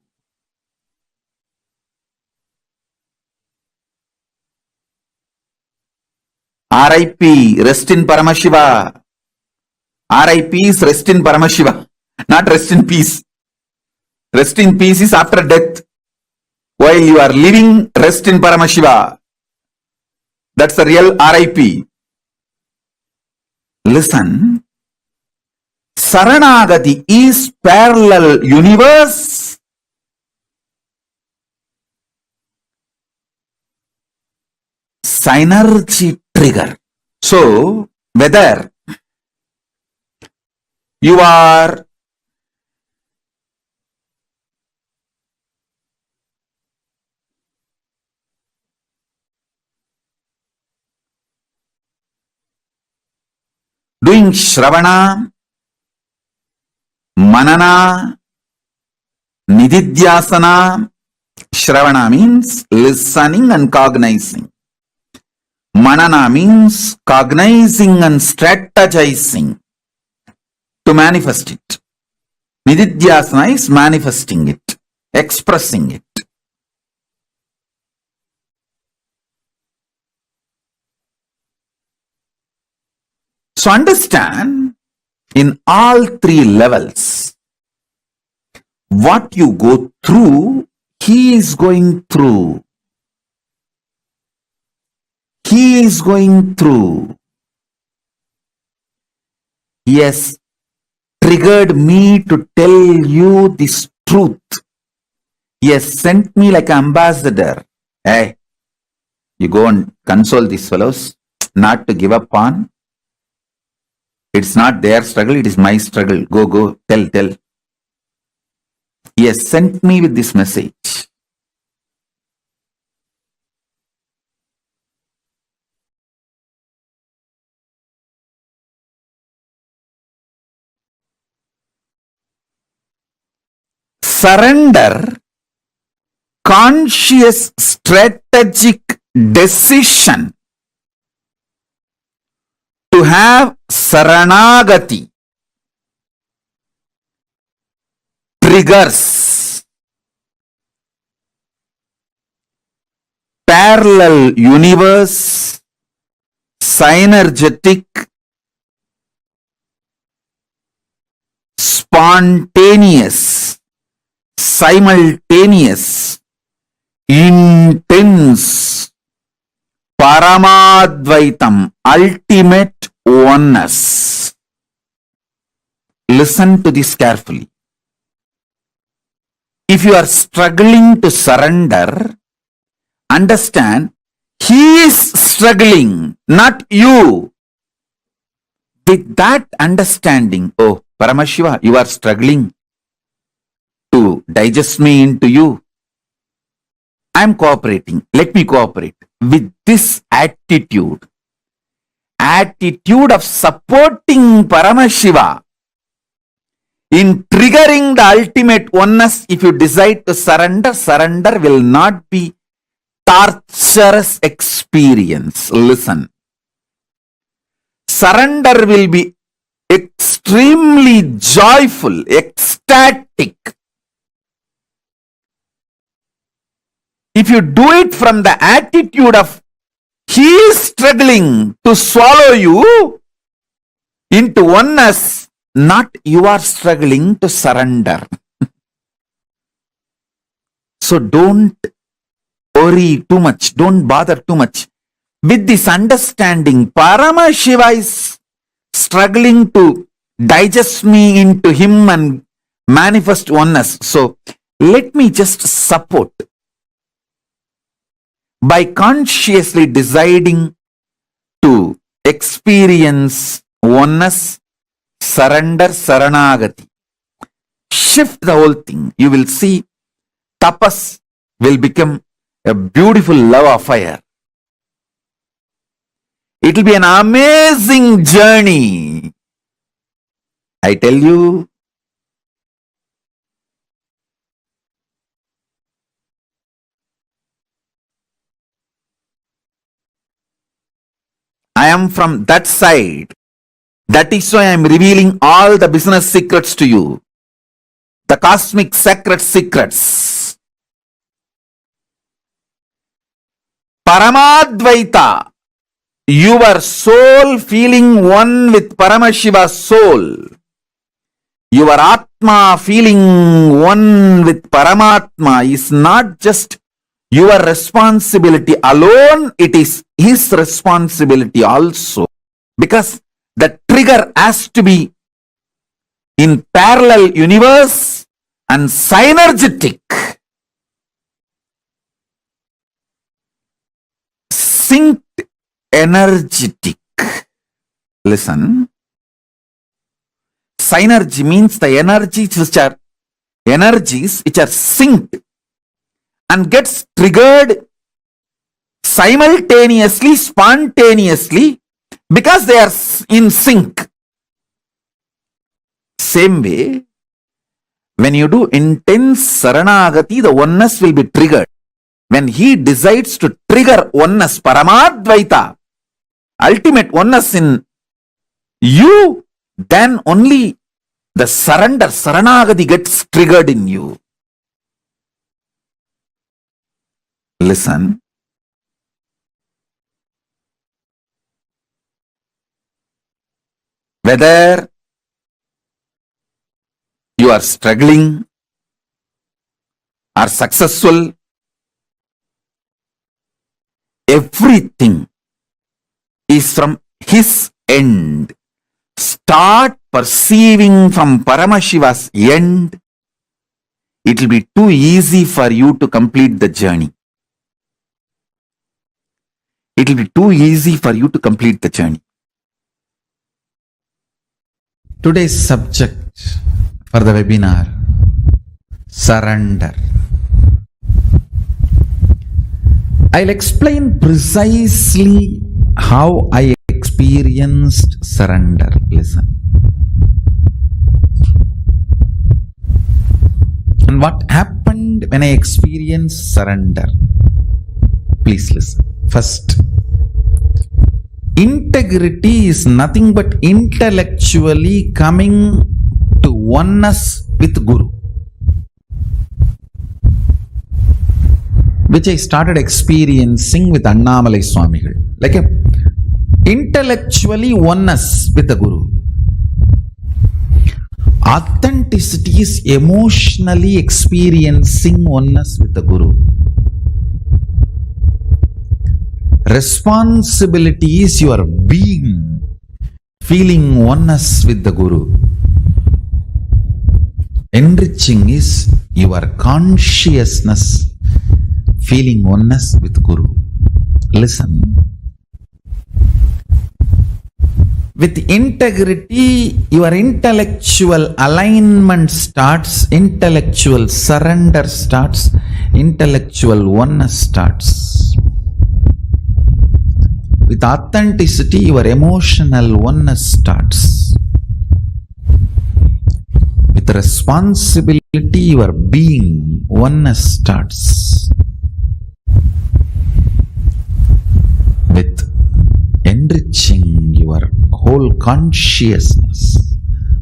R.I.P. Rest in Paramashiva. R.I.P. is rest in Paramashiva, not rest in peace. Rest in peace is after death. While you are living, rest in Paramashiva. That's the real R.I.P. Listen. Saranagati is parallel universe. Synergy trigger. So, whether you are doing Shravana, Manana, Nididhyasana. Shravana means listening and cognizing. Manana means cognizing and strategizing to manifest it. Nididhyasana is manifesting it, expressing it. So understand, in all three levels, what you go through, he is going through. He is going through. He has triggered me to tell you this truth. He has sent me like an ambassador. Hey, you go and console these fellows, not to give up on. It's not their struggle, it is my struggle. Go, tell. He has sent me with this message. Surrender, conscious strategic decision to have Saranagati triggers parallel universe, synergetic, spontaneous, simultaneous, intense, Paramadvaitam, ultimate oneness. Listen to this carefully. If you are struggling to surrender, understand, he is struggling, not you. With that understanding, oh, Paramashiva, you are struggling to digest me into you. I am cooperating. Let me cooperate. With this attitude of supporting Paramashiva in triggering the ultimate oneness, if you decide to surrender, surrender will not be torturous experience. Listen. Surrender will be extremely joyful, ecstatic. If you do it from the attitude of he is struggling to swallow you into oneness, not you are struggling to surrender. So don't worry too much, don't bother too much. With this understanding, Paramashiva is struggling to digest me into him and manifest oneness. So let me just support by consciously deciding to experience oneness, surrender, saranagati. Shift the whole thing. You will see tapas will become a beautiful love affair. It will be an amazing journey. I tell you, I am from that side. That is why I am revealing all the business secrets to you. The cosmic sacred secrets. Paramadvaita. Your soul feeling one with Paramashiva's soul. Your Atma feeling one with Paramatma is not just your responsibility alone, it is his responsibility also. Because the trigger has to be in parallel universe and synergetic. Synced energetic. Listen. Synergy means the energies which are synced and gets triggered simultaneously, spontaneously, because they are in sync. Same way, when you do intense saranagati, the oneness will be triggered. When he decides to trigger oneness, Paramadvaita, ultimate oneness in you, then only the surrender, saranagati gets triggered in you. Listen. Whether you are struggling or successful, everything is from his end. Start perceiving from Paramashiva's end. It will be too easy for you to complete the journey. It will be too easy for you to complete the journey. Today's subject for the webinar, surrender. I'll explain precisely how I experienced surrender. Listen. And what happened when I experienced surrender? Please listen. First, integrity is nothing but intellectually coming to oneness with Guru, which I started experiencing with Annamalai Swamigal. Like a intellectually oneness with the Guru. Authenticity is emotionally experiencing oneness with the Guru. Responsibility is your being feeling oneness with the Guru. Enriching is your consciousness feeling oneness with Guru. Listen. With integrity, your intellectual alignment starts, intellectual surrender starts, intellectual oneness starts. With authenticity, your emotional oneness starts. With responsibility, your being oneness starts. With enriching your whole consciousness,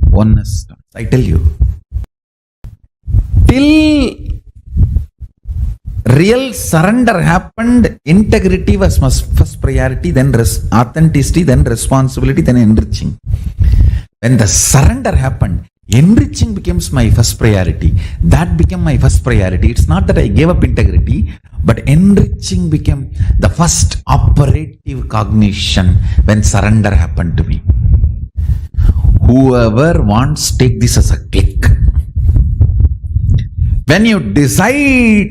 oneness starts. I tell you, till real surrender happened, integrity was first priority, then authenticity, then responsibility, then enriching. When the surrender happened, enriching becomes my first priority. That became my first priority. It's not that I gave up integrity, but enriching became the first operative cognition when surrender happened to me. Whoever wants, take this as a click. When you decide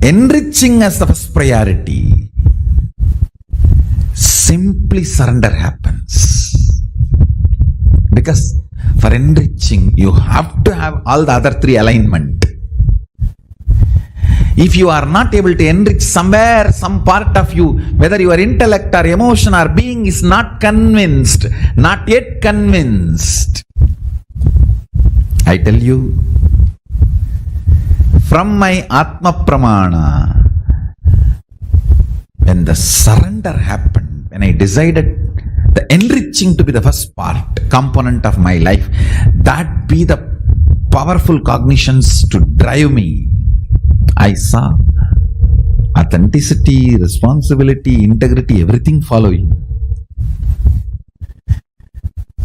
enriching as the first priority, simply surrender happens. Because for enriching, you have to have all the other three alignment. If you are not able to enrich somewhere, some part of you, whether your intellect or emotion or being is not convinced, not yet convinced, I tell you, from my Atma Pramana, when the surrender happened, when I decided the enriching to be the first part, component of my life, that be the powerful cognitions to drive me, I saw authenticity, responsibility, integrity, everything following.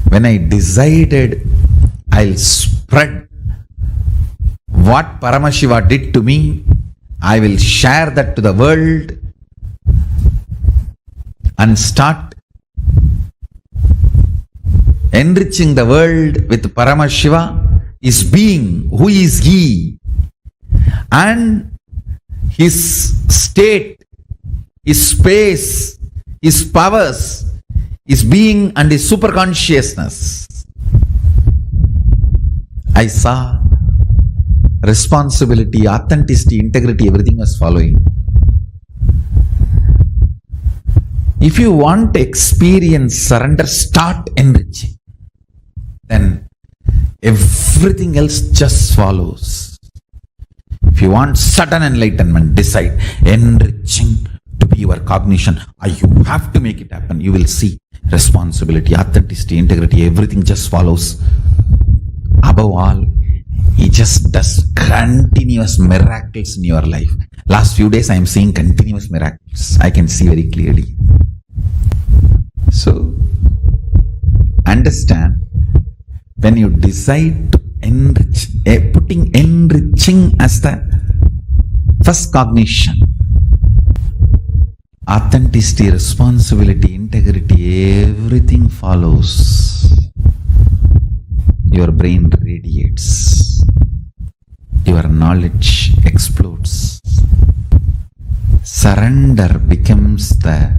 When I decided I'll spread what Paramashiva did to me, I will share that to the world and start enriching the world with Paramashiva, his being, who is he, and his state, his space, his powers, his being and his superconsciousness. I saw responsibility, authenticity, integrity, everything was following. If you want to experience surrender, start enriching. Then everything else just follows. If you want sudden enlightenment, decide enriching to be your cognition. You have to make it happen. You will see responsibility, authenticity, integrity, everything just follows. Above all, he just does continuous miracles in your life. Last few days I am seeing continuous miracles. I can see very clearly. So, understand, when you decide to enrich, putting enriching as the first cognition, authenticity, responsibility, integrity, everything follows. Your brain radiates. Your knowledge explodes. Surrender becomes the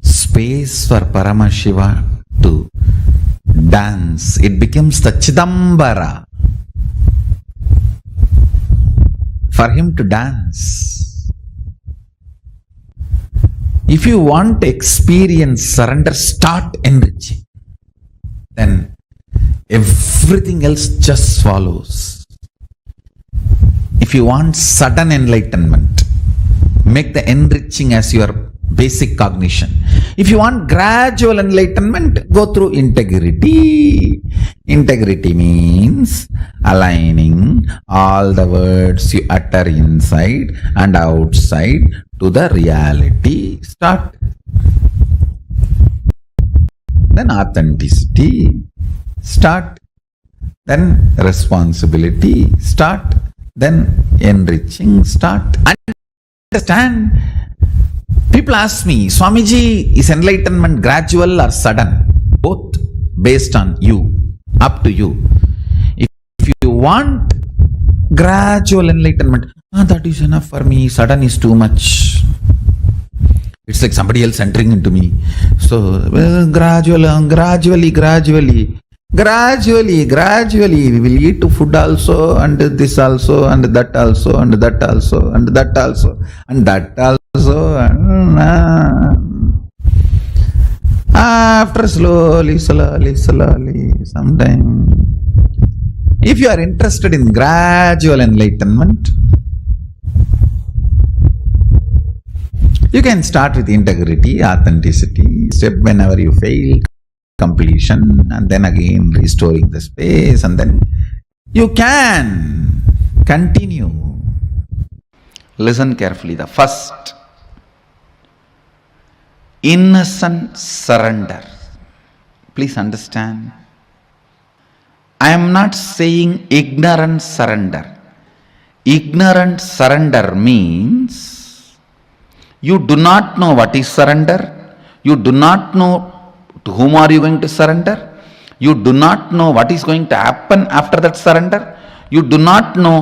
space for Paramashiva to dance. It becomes the Chidambara for him to dance. If you want to experience surrender, start enriching. Then everything else just follows. If you want sudden enlightenment, make the enriching as your basic cognition. If you want gradual enlightenment, go through integrity. Integrity means aligning all the words you utter inside and outside to the reality. Start. Then authenticity. Start. Then responsibility. Start. Then enriching. Start. Understand? People ask me, Swamiji, is enlightenment gradual or sudden? Both, based on you, up to you. If you want gradual enlightenment, that is enough for me, sudden is too much. It's like somebody else entering into me. So, gradually, we will eat food also, and this also, and that also, and that also, and that also, and that also. After slowly, sometime. If you are interested in gradual enlightenment, you can start with integrity, authenticity, step whenever you fail, completion, and then again restoring the space, and then you can continue. Listen carefully. The first, innocent surrender. Please understand. I am not saying ignorant surrender. Ignorant surrender means you do not know what is surrender. You do not know to whom are you going to surrender. You do not know what is going to happen after that surrender. You do not know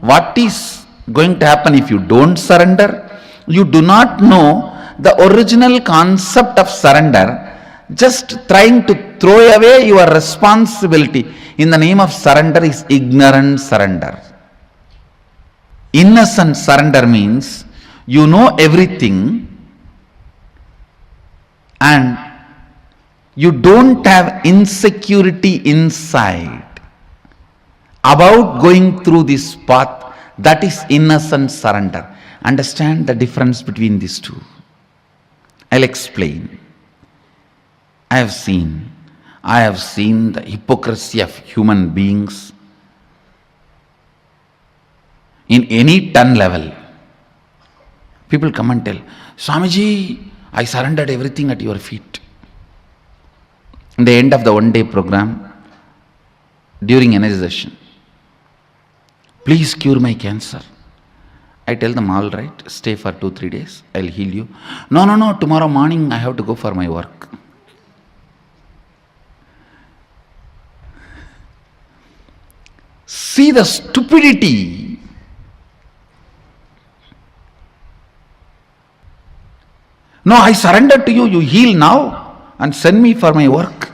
what is going to happen if you don't surrender. You do not know the original concept of surrender. Just trying to throw away your responsibility in the name of surrender is ignorant surrender. Innocent surrender means you know everything and you don't have insecurity inside about going through this path. That is innocent surrender. Understand the difference between these two. I'll explain. I have seen the hypocrisy of human beings in any ton level. People come and tell, Swamiji, I surrendered everything at your feet. In the end of the one-day program, during energy session, please cure my cancer. I tell them, all right, stay for 2-3 days, I'll heal you. No, tomorrow morning I have to go for my work. See the stupidity. No, I surrender to you, you heal now and send me for my work.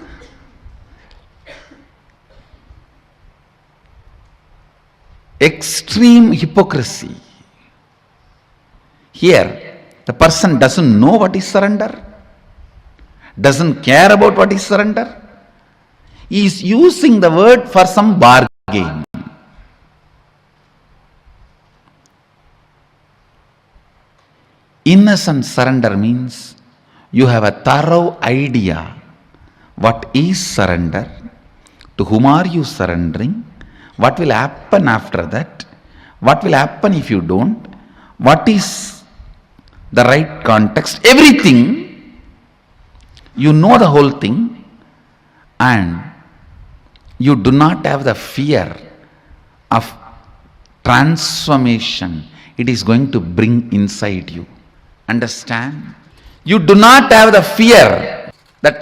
Extreme hypocrisy. Here, the person doesn't know what is surrender, doesn't care about what is surrender. He is using the word for some bargain. Innocent surrender means you have a thorough idea what is surrender, to whom are you surrendering, what will happen after that, what will happen if you don't, what is the right context, everything. You know the whole thing and you do not have the fear of transformation it is going to bring inside you. Understand? You do not have the fear, the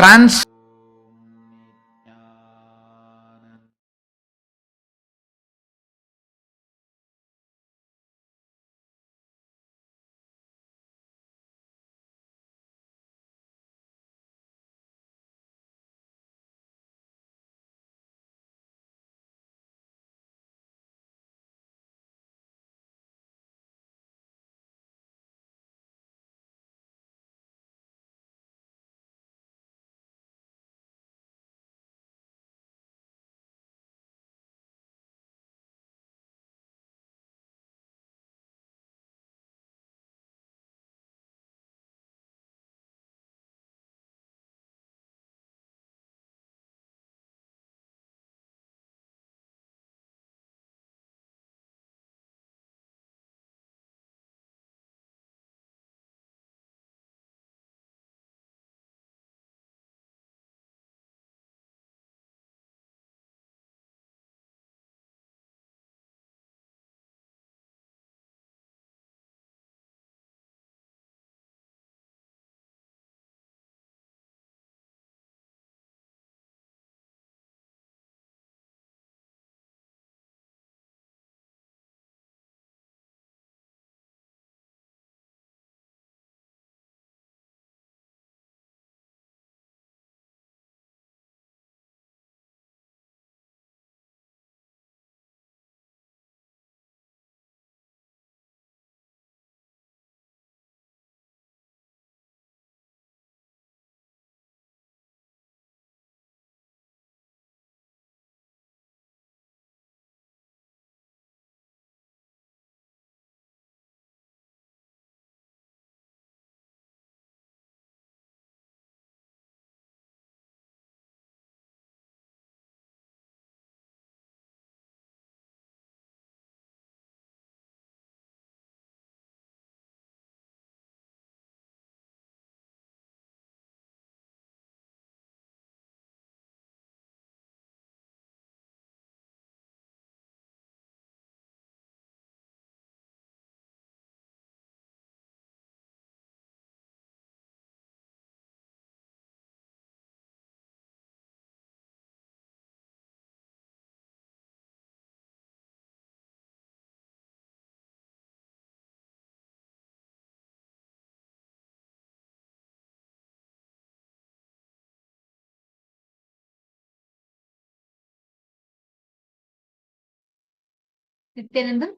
Nithyananda,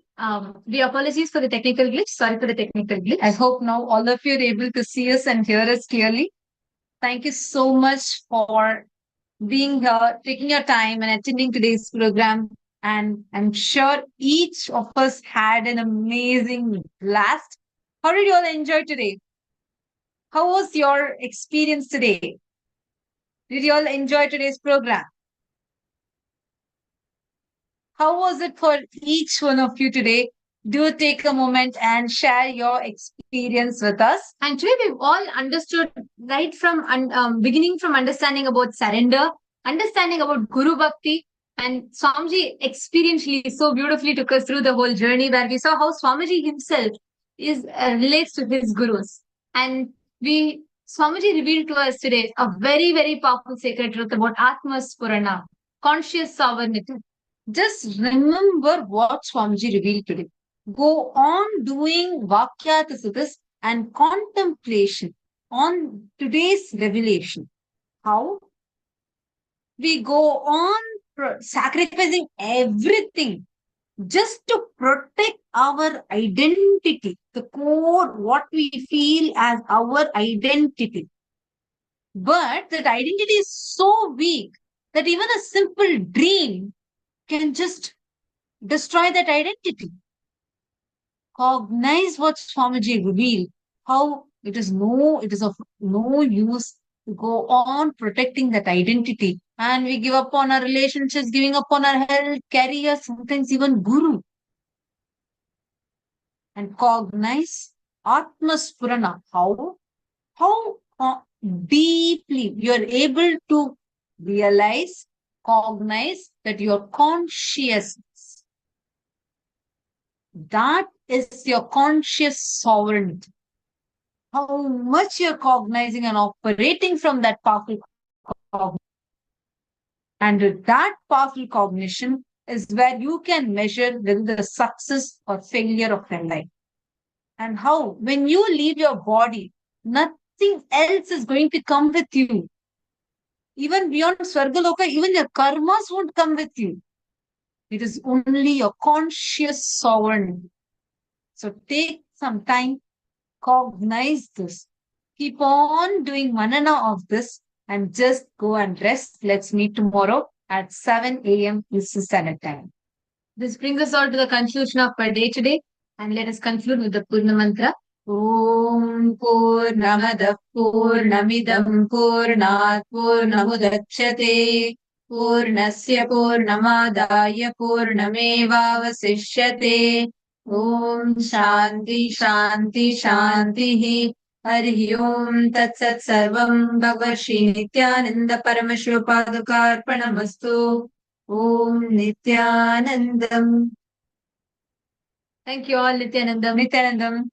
we apologize for the technical glitch. Sorry for the technical glitch. I hope now all of you are able to see us and hear us clearly. Thank you so much for being here, taking your time and attending today's program. And I'm sure each of us had an amazing blast. How did you all enjoy today? How was your experience today? Did you all enjoy today's program? How was it for each one of you today? Do take a moment and share your experience with us. And today we've all understood right from beginning from understanding about surrender, understanding about Guru Bhakti, and Swamiji experientially so beautifully took us through the whole journey where we saw how Swamiji himself is relates to his gurus. And we Swamiji revealed to us today a very, very powerful sacred truth about Atma Spurana, conscious sovereignty. Just remember what Swamiji revealed today. Go on doing Vakyatasudas and contemplation on today's revelation. How? We go on sacrificing everything just to protect our identity, the core, what we feel as our identity. But that identity is so weak that even a simple dream can just destroy that identity. Cognize what Swamiji revealed, how it is of no use to go on protecting that identity. And we give up on our relationships, giving up on our health, career, sometimes even guru. And cognize Atmaspurana, how deeply you are able to realize, cognize that your consciousness, that is your conscious sovereignty. How much you're cognizing and operating from that powerful cognition. And with that powerful cognition is where you can measure the success or failure of your life. And how, when you leave your body, nothing else is going to come with you. Even beyond Swargaloka, even your karmas won't come with you. It is only your conscious sovereignty. So take some time, cognize this. Keep on doing manana of this and just go and rest. Let's meet tomorrow at 7 a.m. Eastern Standard Time. This brings us all to the conclusion of our day today. And let us conclude with the Purna Mantra. Om Purnamada Purnamidam Purnat Purnamudachyate Purnasya Purnamadaya Purnamevavasishyate Om Shanti Shanti Shanti Hari Om Tat Sat Sarvam Bhagavad Shri Nithyananda Paramashivoham Om Nithyanandam. Thank you all, Nithyanandam. Nithyanandam.